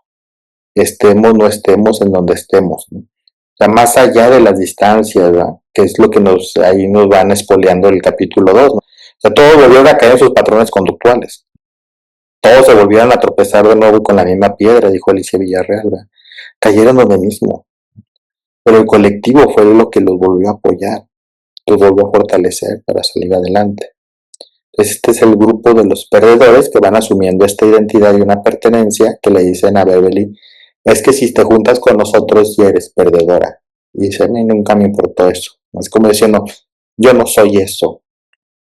Estemos, no estemos en donde estemos, ¿no? O sea, más allá de las distancias, ¿verdad? Que es lo que ahí nos van espoleando el capítulo 2, ¿no? O sea, todos volvieron a caer en sus patrones conductuales. Todos se volvieron a tropezar de nuevo con la misma piedra, dijo Alicia Villarreal, ¿verdad? Cayeron donde mismo. Pero el colectivo fue lo que los volvió a apoyar, los volvió a fortalecer para salir adelante. Entonces, este es el grupo de los perdedores que van asumiendo esta identidad y una pertenencia que le dicen a Beverly, es que si te juntas con nosotros ya eres perdedora. Y dice, a mí nunca me importó eso. Es como diciendo, yo no soy eso,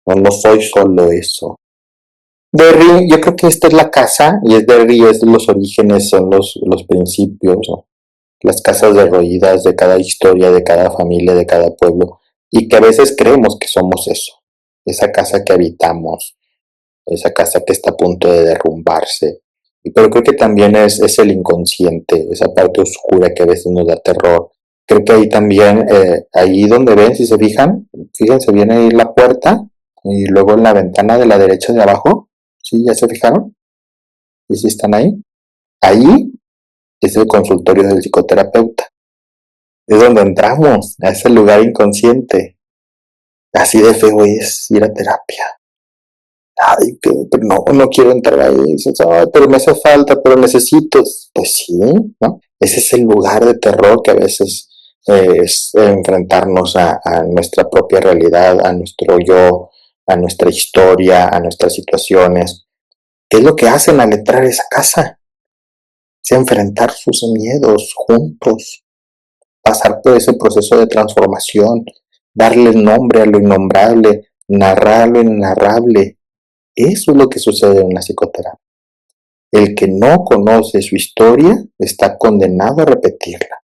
o no soy solo eso. Derry, yo creo que esta es la casa, y es Derry, es los orígenes, son los principios, ¿no? Las casas derruidas de cada historia, de cada familia, de cada pueblo, y que a veces creemos que somos eso, esa casa que habitamos, esa casa que está a punto de derrumbarse. Pero creo que también es el inconsciente, esa parte oscura que a veces nos da terror. Creo que ahí también, ahí donde ven, si se fijan, fíjense, viene ahí la puerta y luego en la ventana de la derecha de abajo, ¿sí? ¿Ya se fijaron? ¿Y si están ahí? Ahí es el consultorio del psicoterapeuta. Es donde entramos, a ese lugar inconsciente. Así de feo es ir a terapia. Ay, pero no quiero entrar ahí. Ay, pero me hace falta, pero necesito. Pues sí, ¿no? Ese es el lugar de terror que a veces es enfrentarnos a nuestra propia realidad, a nuestro yo, a nuestra historia, a nuestras situaciones. ¿Qué es lo que hacen al entrar a esa casa? Es enfrentar sus miedos juntos, pasar por ese proceso de transformación, darle nombre a lo innombrable, narrar lo innarrable. Eso es lo que sucede en la psicoterapia. El que no conoce su historia está condenado a repetirla.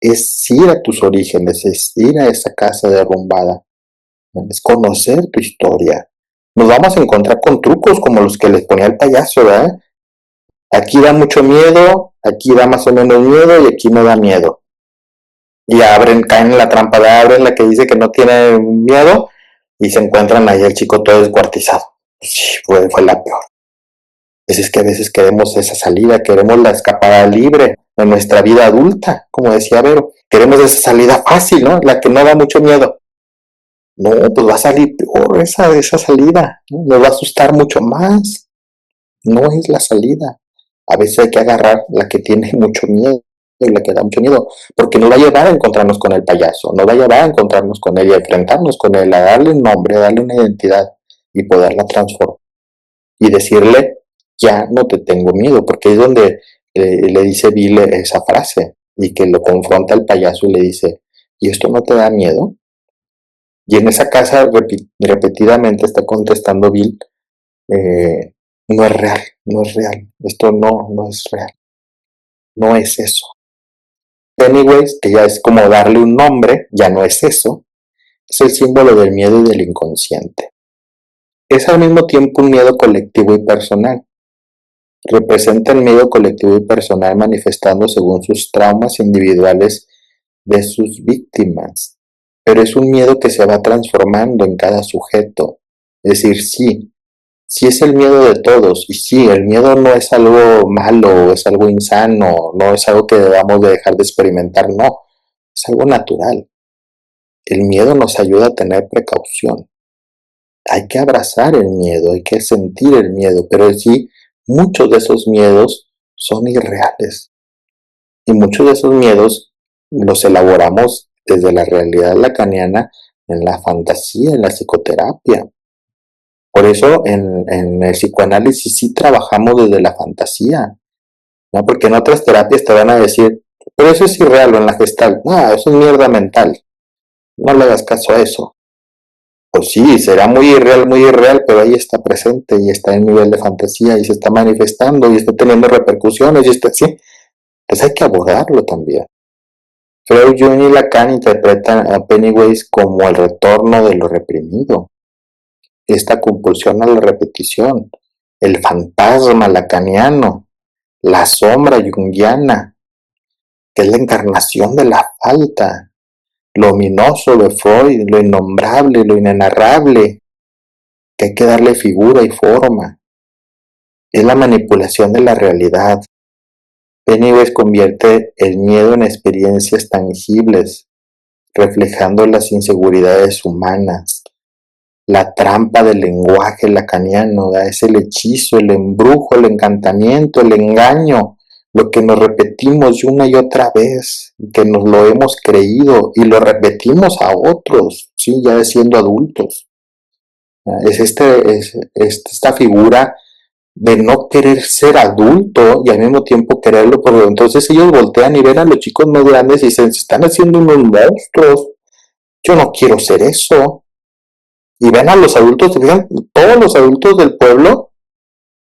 Es ir a tus orígenes, es ir a esa casa derrumbada, es conocer tu historia. Nos vamos a encontrar con trucos como los que les ponía el payaso, ¿verdad? Aquí da mucho miedo, aquí da más o menos miedo y aquí no da miedo. Y caen en la trampa de abren la que dice que no tiene miedo y se encuentran ahí el chico todo descuartizado. Sí, fue la peor. Es que a veces queremos esa salida, queremos la escapada libre de nuestra vida adulta, como decía Vero. Queremos esa salida fácil, ¿no? La que no da mucho miedo. No, pues va a salir peor esa salida, ¿no? Nos va a asustar mucho más. No es la salida. A veces hay que agarrar la que tiene mucho miedo y la que da mucho miedo, porque nos va a llevar a encontrarnos con el payaso, nos va a llevar a encontrarnos con él y a enfrentarnos con él, a darle un nombre, a darle una identidad y poderla transformar. Y decirle, ya no te tengo miedo, porque es donde le dice Bill esa frase y que lo confronta el payaso y le dice, ¿y esto no te da miedo? Y en esa casa repetidamente está contestando Bill, no es real, no es real, esto no es real, no es eso. Pennywise, que ya es como darle un nombre, ya no es eso, es el símbolo del miedo y del inconsciente. Es al mismo tiempo un miedo colectivo y personal. Representa el miedo colectivo y personal manifestando según sus traumas individuales de sus víctimas, pero es un miedo que se va transformando en cada sujeto. Es decir, sí es el miedo de todos, y sí, el miedo no es algo malo, es algo insano, no es algo que debamos de dejar de experimentar, no, es algo natural. El miedo nos ayuda a tener precaución. Hay que abrazar el miedo, hay que sentir el miedo, pero sí, muchos de esos miedos son irreales. Y muchos de esos miedos los elaboramos desde la realidad lacaniana, en la fantasía, en la psicoterapia. Por eso en el psicoanálisis sí trabajamos desde la fantasía, ¿no? Porque en otras terapias te van a decir, pero eso es irreal, o en la Gestalt, no, eso es mierda mental, no le hagas caso a eso. Pues sí, será muy irreal, pero ahí está presente y está en nivel de fantasía y se está manifestando y está teniendo repercusiones y está así. Pues hay que abordarlo también. Freud, Jung y Lacan interpretan a Pennywise como el retorno de lo reprimido, esta compulsión a la repetición, el fantasma lacaniano, la sombra junguiana, que es la encarnación de la falta, lo ominoso de Freud, lo innombrable, lo inenarrable, que hay que darle figura y forma. Es la manipulación de la realidad. Pennywise convierte el miedo en experiencias tangibles, reflejando las inseguridades humanas. La trampa del lenguaje lacaniano, es el hechizo, el embrujo, el encantamiento, el engaño, lo que nos repetimos una y otra vez, que nos lo hemos creído y lo repetimos a otros, ¿sí? Ya siendo adultos. Es esta figura de no querer ser adulto y al mismo tiempo quererlo, porque entonces ellos voltean y ven a los chicos más grandes y dicen, se están haciendo unos monstruos, yo no quiero ser eso. Y ven a los adultos, fijan, todos los adultos del pueblo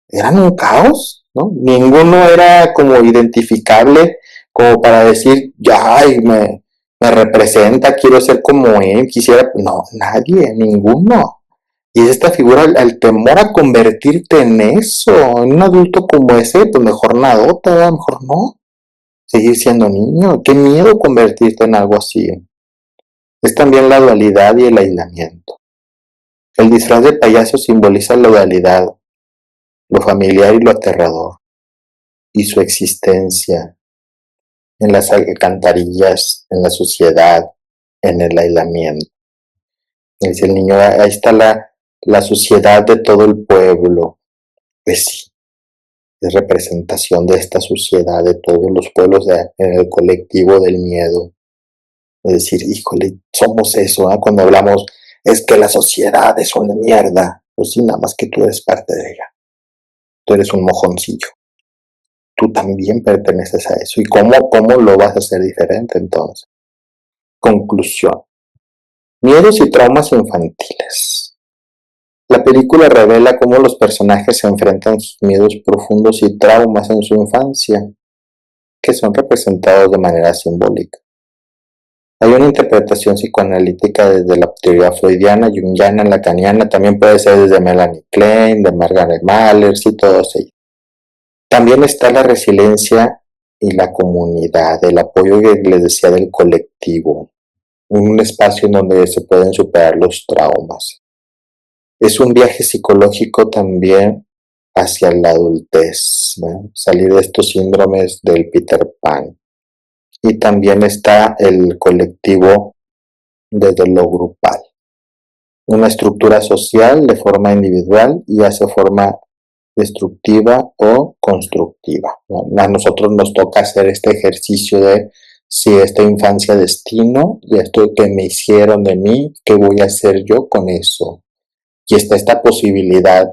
eran un caos, ¿no? Ninguno era como identificable, como para decir, ya, ay, me representa, quiero ser como él, quisiera, no, nadie, ninguno. Y es esta figura, el temor a convertirte en eso, en un adulto como ese, pues mejor nadota, mejor no. Seguir siendo niño, qué miedo convertirte en algo así. Es también la dualidad y el aislamiento. El disfraz de payaso simboliza la dualidad, lo familiar y lo aterrador, y su existencia en las alcantarillas, en la sociedad, en el aislamiento. Dice el niño, ahí está la suciedad de todo el pueblo. Pues sí, es representación de esta suciedad de todos los pueblos en el colectivo del miedo. Es decir, híjole, somos eso, ¿eh? Cuando hablamos, es que la sociedad es una mierda. Pues sí, nada más que tú eres parte de ella. Tú eres un mojoncillo. Tú también perteneces a eso. ¿Y cómo lo vas a hacer diferente entonces? Conclusión. Miedos y traumas infantiles. La película revela cómo los personajes se enfrentan sus miedos profundos y traumas en su infancia, que son representados de manera simbólica. Hay una interpretación psicoanalítica desde la teoría freudiana, junguiana, lacaniana, también puede ser desde Melanie Klein, de Margaret Mallers y todos ellos. También está la resiliencia y la comunidad, el apoyo que les decía del colectivo, un espacio en donde se pueden superar los traumas. Es un viaje psicológico también hacia la adultez, ¿no? Salir de estos síndromes del Peter Pan. Y también está el colectivo desde lo grupal. Una estructura social de forma individual y hacia forma destructiva o constructiva. A nosotros nos toca hacer este ejercicio de si esta infancia destino, de esto que me hicieron de mí, ¿qué voy a hacer yo con eso? Y está esta posibilidad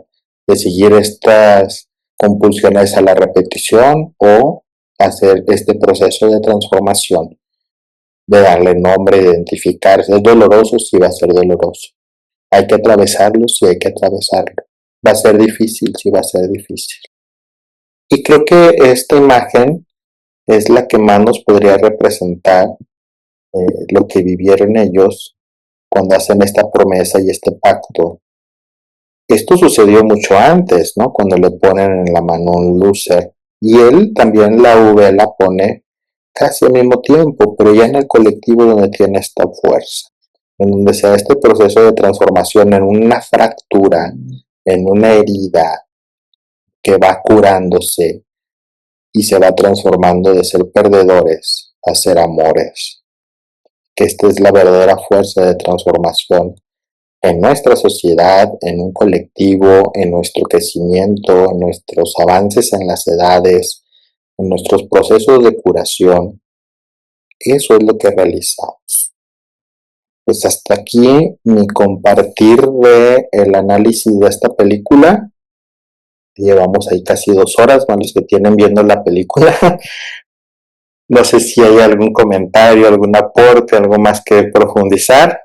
de seguir estas compulsiones a la repetición o hacer este proceso de transformación, de darle nombre, identificarse. ¿Es doloroso? Sí, va a ser doloroso. Hay que atravesarlo, sí hay que atravesarlo. Va a ser difícil, sí va a ser difícil. Y creo que esta imagen es la que más nos podría representar lo que vivieron ellos cuando hacen esta promesa y este pacto. Esto sucedió mucho antes, ¿no? Cuando le ponen en la mano un Lucer. Y él también la V la pone casi al mismo tiempo, pero ya en el colectivo donde tiene esta fuerza, en donde se da este proceso de transformación en una fractura, en una herida que va curándose y se va transformando de ser perdedores a ser amores. Que esta es la verdadera fuerza de transformación en nuestra sociedad, en un colectivo, en nuestro crecimiento, en nuestros avances en las edades, en nuestros procesos de curación. Eso es lo que realizamos. Pues hasta aquí mi compartir de el análisis de esta película. Llevamos ahí casi 2 horas, más los que tienen viendo la película. No sé si hay algún comentario, algún aporte, algo más que profundizar.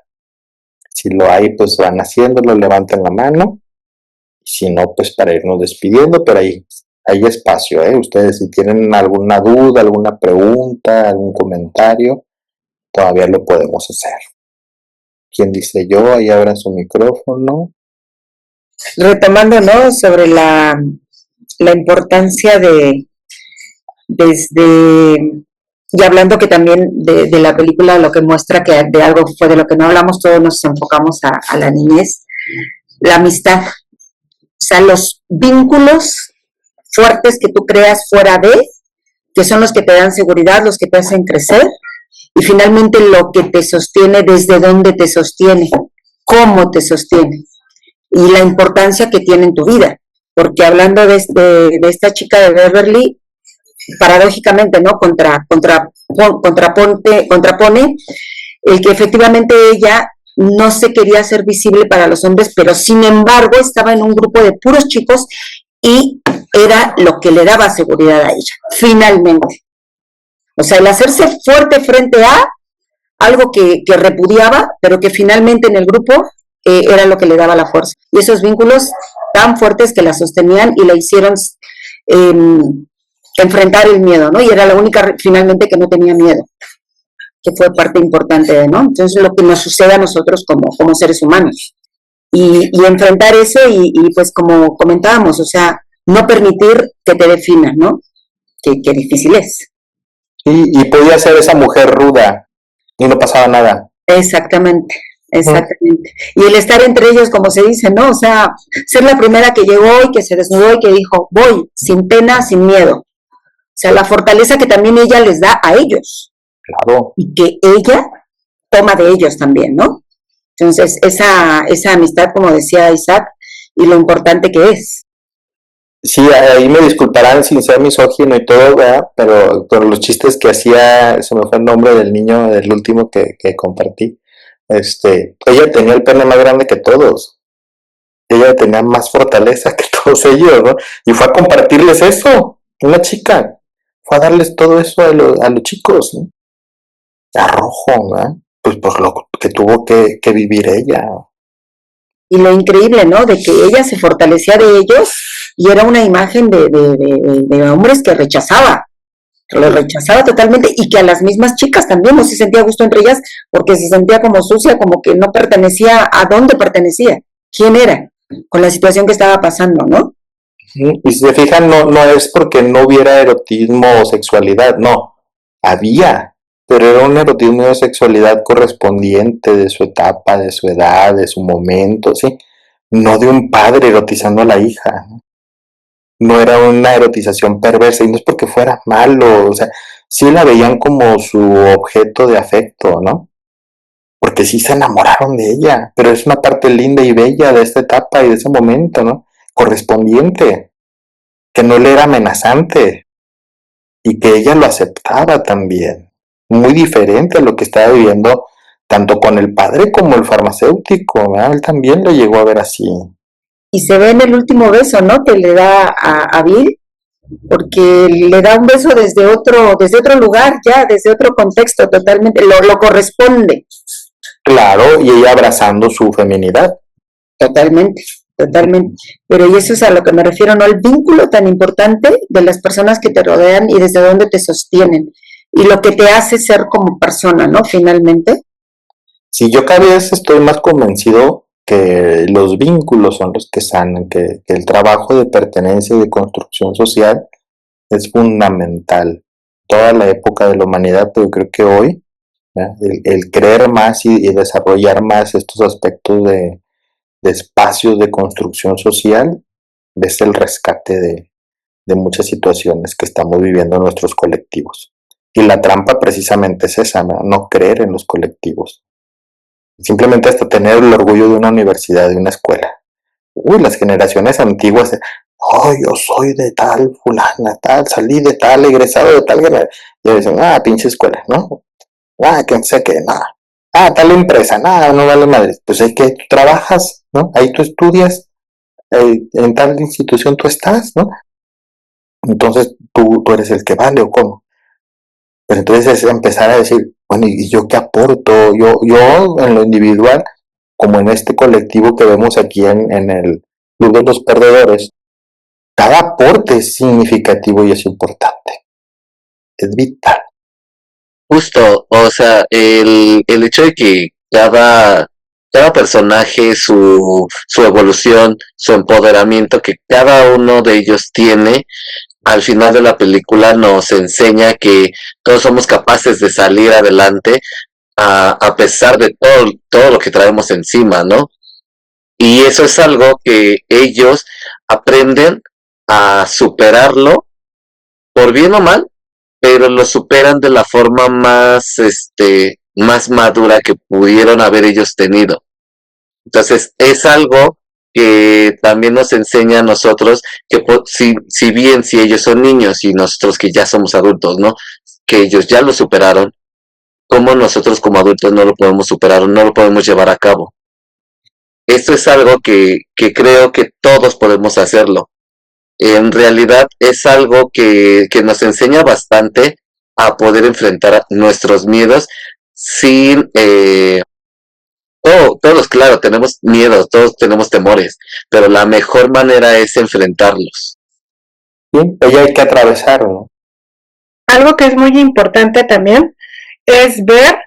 Si lo hay, pues van haciéndolo, levanten la mano. Si no, pues para irnos despidiendo, pero hay espacio, ¿eh? Ustedes si tienen alguna duda, alguna pregunta, algún comentario, todavía lo podemos hacer. ¿Quién dice yo? Ahí abran su micrófono. retomando, ¿no? Sobre la importancia desde, y hablando que también de la película, lo que muestra que de algo fue de lo que no hablamos, todos nos enfocamos a la niñez, la amistad, o sea, los vínculos fuertes que tú creas fuera de, que son los que te dan seguridad, los que te hacen crecer, y finalmente lo que te sostiene, desde dónde te sostiene, cómo te sostiene, y la importancia que tiene en tu vida. Porque hablando de esta chica de Beverly, paradójicamente, ¿no? Contrapone el que efectivamente ella no se quería hacer visible para los hombres, pero sin embargo estaba en un grupo de puros chicos y era lo que le daba seguridad a ella, finalmente. O sea, el hacerse fuerte frente a algo que repudiaba, pero que finalmente en el grupo era lo que le daba la fuerza. Y esos vínculos tan fuertes que la sostenían y la hicieron enfrentar el miedo, ¿no? Y era la única finalmente que no tenía miedo, que fue parte importante de, ¿no? Entonces lo que nos sucede a nosotros como seres humanos. Y enfrentar eso y pues como comentábamos, o sea, no permitir que te definan, ¿no? Que difícil es. Y podía ser esa mujer ruda y no pasaba nada. Exactamente. Exactamente. Y el estar entre ellos, como se dice, ¿no? O sea, ser la primera que llegó y que se desnudó y que dijo, voy, sin pena, sin miedo. O sea, la fortaleza que también ella les da a ellos. Claro. Y que ella toma de ellos también, ¿no? Entonces, esa amistad, como decía Isaac, y lo importante que es. Sí, ahí me disculparán sin ser misógino y todo, ¿verdad? Pero por los chistes que hacía, se me fue el nombre del niño, del último que compartí. Ella tenía el pene más grande que todos. Ella tenía más fortaleza que todos ellos, ¿no? Y fue a compartirles eso, una chica. Fue a darles todo eso a los chicos, ¿no? Arrojo, ¿no? Pues por lo que tuvo que vivir ella. Y lo increíble, ¿no? De que ella se fortalecía de ellos y era una imagen de hombres que rechazaba. Lo rechazaba totalmente y que a las mismas chicas también no se sentía a gusto entre ellas porque se sentía como sucia, como que no pertenecía a dónde pertenecía, quién era, con la situación que estaba pasando, ¿no? Y si se fijan, no es porque no hubiera erotismo o sexualidad, no, había, pero era un erotismo de sexualidad correspondiente de su etapa, de su edad, de su momento, ¿sí? No de un padre erotizando a la hija, ¿no? No era una erotización perversa y no es porque fuera malo, o sea, sí la veían como su objeto de afecto, ¿no? Porque sí se enamoraron de ella, pero es una parte linda y bella de esta etapa y de ese momento, ¿no? Correspondiente, que no le era amenazante y que ella lo aceptaba también, muy diferente a lo que estaba viviendo tanto con el padre como el farmacéutico, ¿verdad? Él también lo llegó a ver así. Y se ve en el último beso, ¿no? Que le da a Bill, porque le da un beso desde otro lugar ya, desde otro contexto totalmente, lo corresponde. Claro, y ella abrazando su feminidad. Totalmente. Pero y eso es a lo que me refiero, ¿no? El vínculo tan importante de las personas que te rodean y desde dónde te sostienen y lo que te hace ser como persona, ¿no? Finalmente. Sí, yo cada vez estoy más convencido que los vínculos son los que sanan, que el trabajo de pertenencia y de construcción social es fundamental. Toda la época de la humanidad, pero creo que hoy, el creer más y desarrollar más estos aspectos de espacios de construcción social es el rescate de muchas situaciones que estamos viviendo en nuestros colectivos. Y la trampa precisamente es esa, no creer en los colectivos. Simplemente hasta tener el orgullo de una universidad, de una escuela. Uy, las generaciones antiguas, oh, yo soy de tal fulana, tal, salí de tal, egresado de tal, y dicen, pinche escuela, ¿no? Que sé que, nada. Tal empresa, nada, no vale madre. Pues hay que tú trabajas, ¿no? Ahí tú estudias, en tal institución tú estás, ¿no? Entonces tú eres el que vale o cómo. Pero entonces es empezar a decir, bueno, ¿y yo qué aporto? Yo en lo individual, como en este colectivo que vemos aquí en el Club de los Perdedores, cada aporte es significativo y es importante. Es vital. Justo, o sea, el hecho de que cada cada personaje, su evolución, su empoderamiento que cada uno de ellos tiene, al final de la película nos enseña que todos somos capaces de salir adelante a pesar de todo lo que traemos encima, ¿no? Y eso es algo que ellos aprenden a superarlo, por bien o mal, pero lo superan de la forma más madura que pudieron haber ellos tenido. Entonces, es algo que también nos enseña a nosotros que si bien si ellos son niños y nosotros que ya somos adultos, ¿no? Que ellos ya lo superaron, ¿cómo nosotros como adultos no lo podemos superar o no lo podemos llevar a cabo? Esto es algo que creo que todos podemos hacerlo. En realidad es algo que nos enseña bastante a poder enfrentar nuestros miedos sin... todos, claro, tenemos miedos, todos tenemos temores, pero la mejor manera es enfrentarlos. Sí, ella hay que atravesarlo. Algo que es muy importante también es ver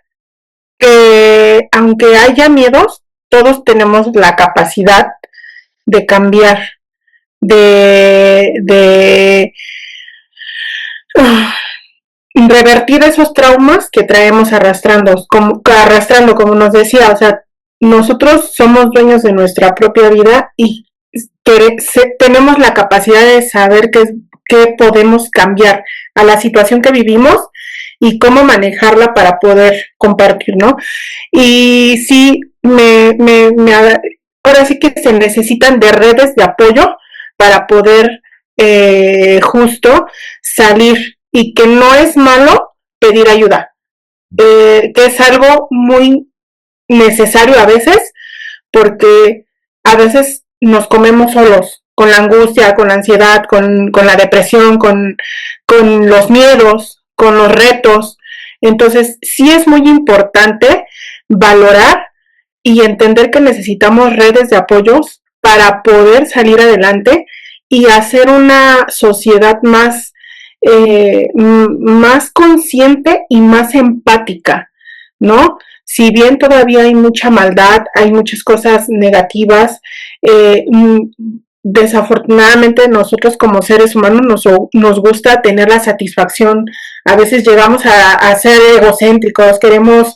que aunque haya miedos, todos tenemos la capacidad de cambiar, de revertir esos traumas que traemos arrastrando, como nos decía, o sea, nosotros somos dueños de nuestra propia vida y tenemos la capacidad de saber qué podemos cambiar a la situación que vivimos y cómo manejarla para poder compartir, ¿no? Y sí, ahora sí que se necesitan de redes de apoyo para poder justo salir y que no es malo pedir ayuda, que es algo muy necesario a veces porque a veces nos comemos solos con la angustia, con la ansiedad, con la depresión, con los miedos, con los retos. Entonces, sí es muy importante valorar y entender que necesitamos redes de apoyos para poder salir adelante y hacer una sociedad más consciente y más empática, ¿no? Si bien todavía hay mucha maldad, hay muchas cosas negativas, desafortunadamente nosotros como seres humanos nos gusta tener la satisfacción, a veces llegamos a ser egocéntricos, queremos,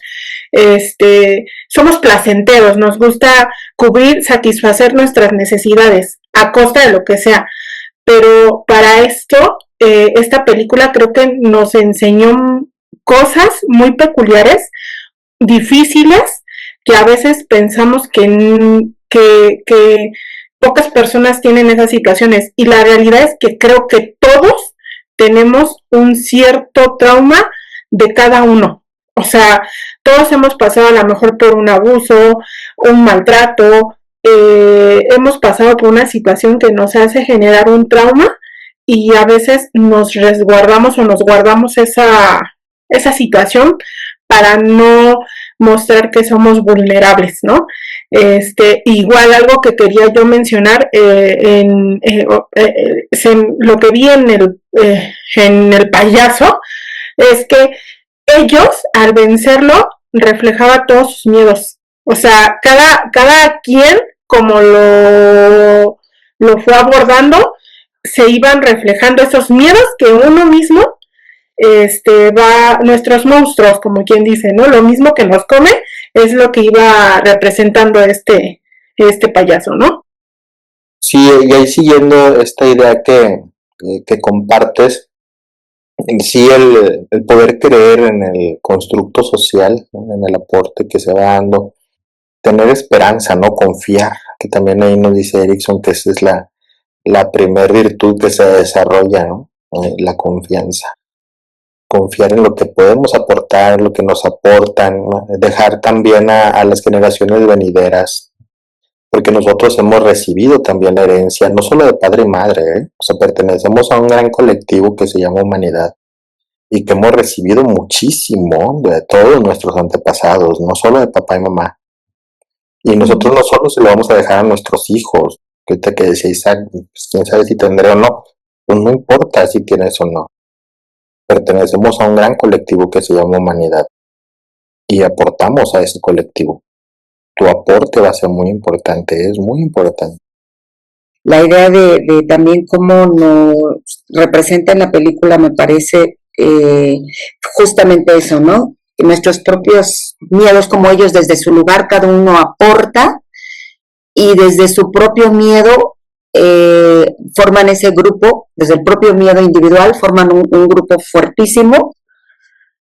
somos placenteros, nos gusta satisfacer nuestras necesidades a costa de lo que sea, pero para esto, esta película creo que nos enseñó cosas muy peculiares, difíciles, que a veces pensamos que pocas personas tienen esas situaciones y la realidad es que creo que todos tenemos un cierto trauma de cada uno. O sea, todos hemos pasado a lo mejor por un abuso, un maltrato, hemos pasado por una situación que nos hace generar un trauma y a veces nos resguardamos o nos guardamos esa situación para no mostrar que somos vulnerables, ¿no? Igual algo que quería yo mencionar, lo que vi en el payaso, es que ellos, al vencerlo, reflejaba todos sus miedos. O sea, cada quien, como lo fue abordando, se iban reflejando esos miedos que uno mismo nuestros monstruos, como quien dice, ¿no? Lo mismo que nos come es lo que iba representando este payaso, ¿no? Sí, y ahí siguiendo esta idea que compartes, en sí el poder creer en el constructo social, ¿no? En el aporte que se va dando, tener esperanza, no confiar, que también ahí nos dice Erickson que esa es la primer virtud que se desarrolla, ¿no? La confianza. Confiar en lo que podemos aportar, lo que nos aportan, ¿no? Dejar también a las generaciones venideras, porque nosotros hemos recibido también la herencia, no solo de padre y madre, o sea, pertenecemos a un gran colectivo que se llama humanidad y que hemos recibido muchísimo de todos nuestros antepasados, no solo de papá y mamá. Y nosotros no solo se lo vamos a dejar a nuestros hijos, que ahorita que decía Isaac, pues, quién sabe si tendré o no, pues no importa si tienes o no. Pertenecemos a un gran colectivo que se llama humanidad y aportamos a ese colectivo. tu aporte va a ser muy importante, es muy importante. La idea de también cómo nos representa en la película me parece justamente eso, ¿no? Que nuestros propios miedos, como ellos desde su lugar, cada uno aporta y desde su propio miedo forman ese grupo, desde el propio miedo individual, forman un grupo fuertísimo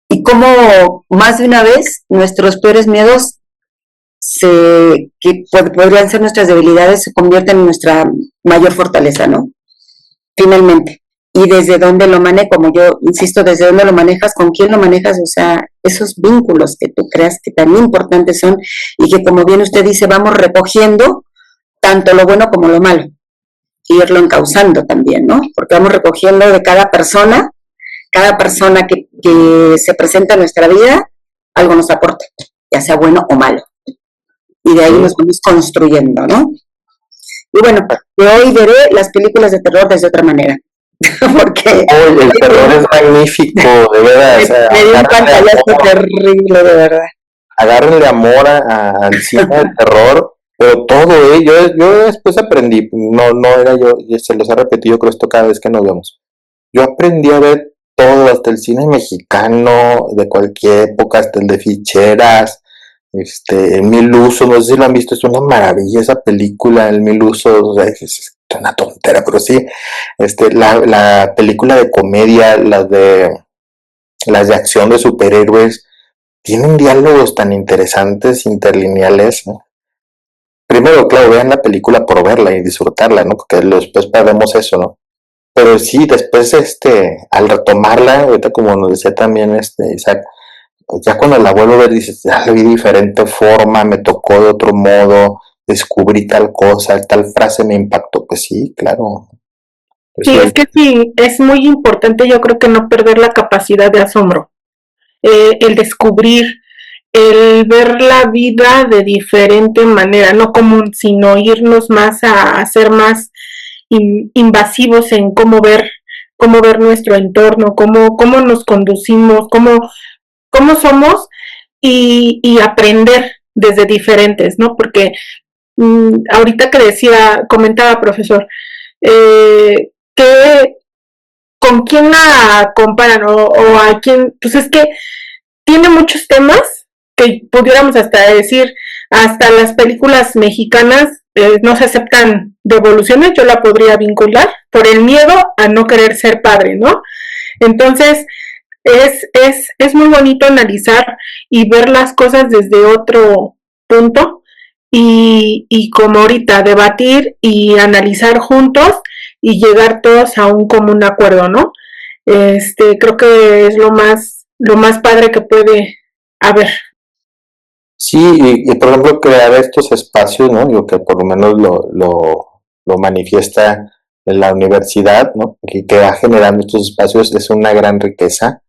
y como más de una vez nuestros peores miedos que podrían ser nuestras debilidades se convierten en nuestra mayor fortaleza, ¿no? Finalmente. Y desde dónde lo manejo, como yo insisto, desde dónde lo manejas, con quién lo manejas, o sea, esos vínculos que tú creas que tan importantes son y que como bien usted dice, vamos recogiendo tanto lo bueno como lo malo y irlo encauzando también, ¿no? Porque vamos recogiendo de cada persona que se presenta en nuestra vida, algo nos aporta, ya sea bueno o malo. Y de ahí nos vamos construyendo, ¿no? Y bueno, de hoy veré las películas de terror desde otra manera. Porque el terror es magnífico, de verdad. O sea, me dio un pantallazo terrible, de verdad. Agárrenle amor al cine del terror, pero todo, yo después aprendí, no era yo, se los he repetido, creo esto cada vez que nos vemos. Yo aprendí a ver todo, hasta el cine mexicano, de cualquier época, hasta el de ficheras, El Mil Usos, no sé si lo han visto, es una maravilla esa película, El Mil Usos, o sea, es una tontera, pero sí, la película de comedia, las de acción de superhéroes, tienen diálogos tan interesantes, interlineales, ¿no? Primero, claro, vean la película por verla y disfrutarla, ¿no? Porque después perdemos eso, ¿no? Pero sí, después, al retomarla, ahorita como nos decía también, Isaac, ya cuando la vuelvo a ver dices, ya la vi de diferente forma, me tocó de otro modo, descubrí tal cosa, tal frase me impactó, pues sí, claro. Sí, es que sí, es muy importante, yo creo que no perder la capacidad de asombro, el descubrir, el ver la vida de diferente manera, no común, sino irnos más a ser más invasivos en cómo ver nuestro entorno, cómo nos conducimos, cómo somos y aprender desde diferentes, ¿no? Porque ahorita que comentaba, profesor, que con quién la comparan o a quién, pues es que tiene muchos temas que pudiéramos hasta decir, hasta las películas mexicanas no se aceptan devoluciones, yo la podría vincular por el miedo a no querer ser padre, ¿no? Entonces, es muy bonito analizar y ver las cosas desde otro punto y como ahorita debatir y analizar juntos y llegar todos a un común acuerdo, ¿no? Creo que es lo más padre que puede haber. Sí, y por ejemplo crear estos espacios, ¿no? Lo que por lo menos lo manifiesta en la universidad, ¿no? Que va generando estos espacios es una gran riqueza.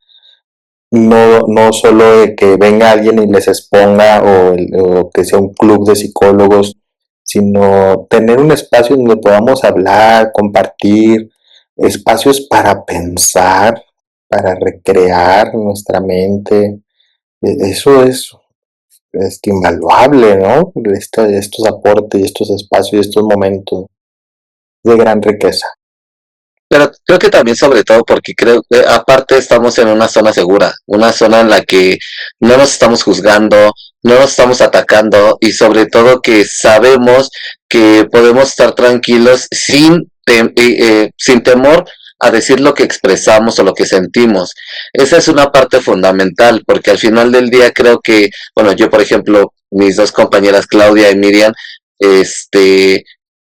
No solo de que venga alguien y les exponga o que sea un club de psicólogos, sino tener un espacio donde podamos hablar, compartir, espacios para pensar, para recrear nuestra mente. Eso es invaluable, ¿no? Estos aportes y estos espacios y estos momentos de gran riqueza. Pero creo que también sobre todo porque creo que aparte estamos en una zona segura, una zona en la que no nos estamos juzgando, no nos estamos atacando y sobre todo que sabemos que podemos estar tranquilos sin temor a decir lo que expresamos o lo que sentimos. Esa es una parte fundamental porque al final del día creo que, bueno, yo por ejemplo, mis dos compañeras Claudia y Miriam,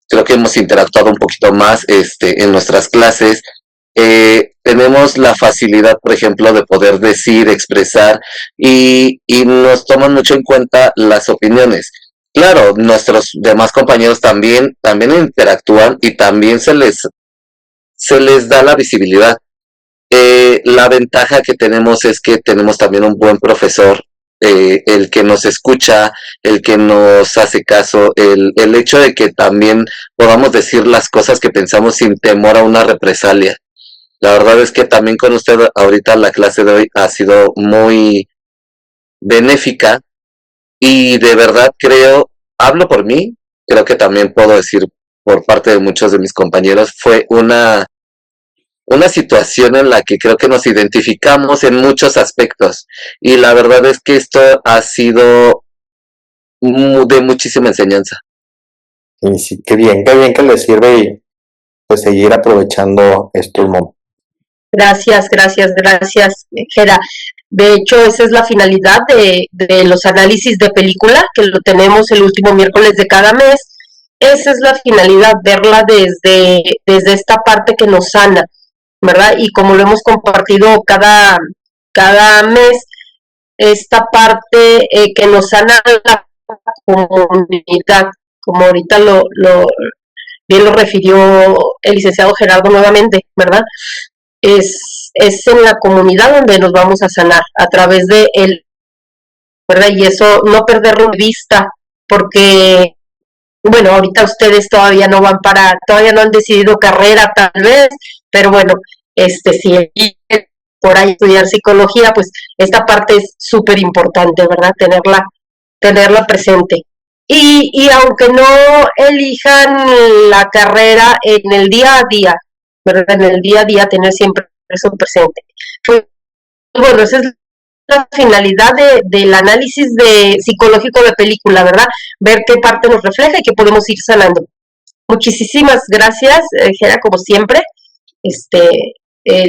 creo que hemos interactuado un poquito más en nuestras clases. Tenemos la facilidad, por ejemplo, de poder decir, expresar y nos toman mucho en cuenta las opiniones. Claro, nuestros demás compañeros también interactúan y también se les da la visibilidad. La ventaja que tenemos es que tenemos también un buen profesor, el que nos escucha, el que nos hace caso, el hecho de que también podamos decir las cosas que pensamos sin temor a una represalia. La verdad es que también con usted ahorita la clase de hoy ha sido muy benéfica Y de verdad creo, hablo por mí, creo que también puedo decir por parte de muchos de mis compañeros, fue una situación en la que creo que nos identificamos en muchos aspectos. Y la verdad es que esto ha sido de muchísima enseñanza. Y sí, qué bien que les sirve y pues seguir aprovechando estos momentos. Gracias, Gera. De hecho, esa es la finalidad de los análisis de película, que lo tenemos el último miércoles de cada mes. Esa es la finalidad, verla desde esta parte que nos sana, ¿verdad? Y como lo hemos compartido cada mes, esta parte que nos sana la comunidad, como ahorita bien lo refirió el licenciado Gerardo nuevamente, ¿verdad? Es en la comunidad donde nos vamos a sanar, a través de él, ¿verdad? Y eso, no perderlo de vista, porque, bueno, ahorita ustedes todavía no han decidido carrera tal vez, pero bueno, si por ahí estudiar psicología, pues esta parte es súper importante, ¿verdad? Tenerla presente. Y aunque no elijan la carrera en el día a día, ¿verdad? En el día a día tener siempre eso presente. Pues, bueno, esa es la finalidad del análisis psicológico de película, ¿verdad? Ver qué parte nos refleja y qué podemos ir sanando. Muchísimas gracias, Gera, como siempre.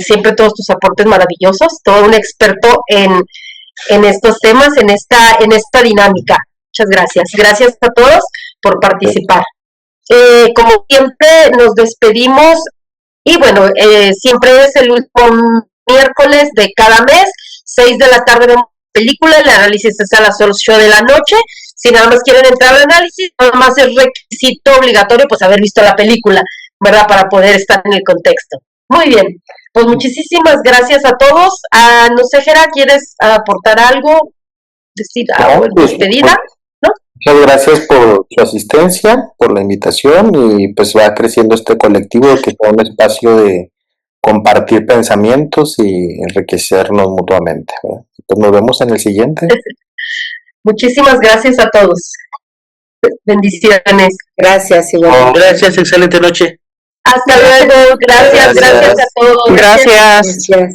Siempre todos tus aportes maravillosos, todo un experto en estos temas, en esta dinámica. Muchas gracias. Gracias a todos por participar. Como siempre, nos despedimos y bueno, siempre es el último miércoles de cada mes, 6 de la tarde vemos película, el análisis es a las 8 de la noche. Si nada más quieren entrar al análisis, nada más es requisito obligatorio pues haber visto la película, ¿verdad? Para poder estar en el contexto. Muy bien, pues muchísimas gracias a todos. No sé, Gera, ¿quieres aportar algo? Decir algo, despedida, ¿no? Muchas gracias por su asistencia, por la invitación y pues va creciendo este colectivo que es un espacio de compartir pensamientos y enriquecernos mutuamente, ¿verdad? Pues nos vemos en el siguiente. Muchísimas gracias a todos. Bendiciones. Gracias, igual. Gracias, excelente noche. Hasta luego. Gracias a todos. Gracias. Gracias.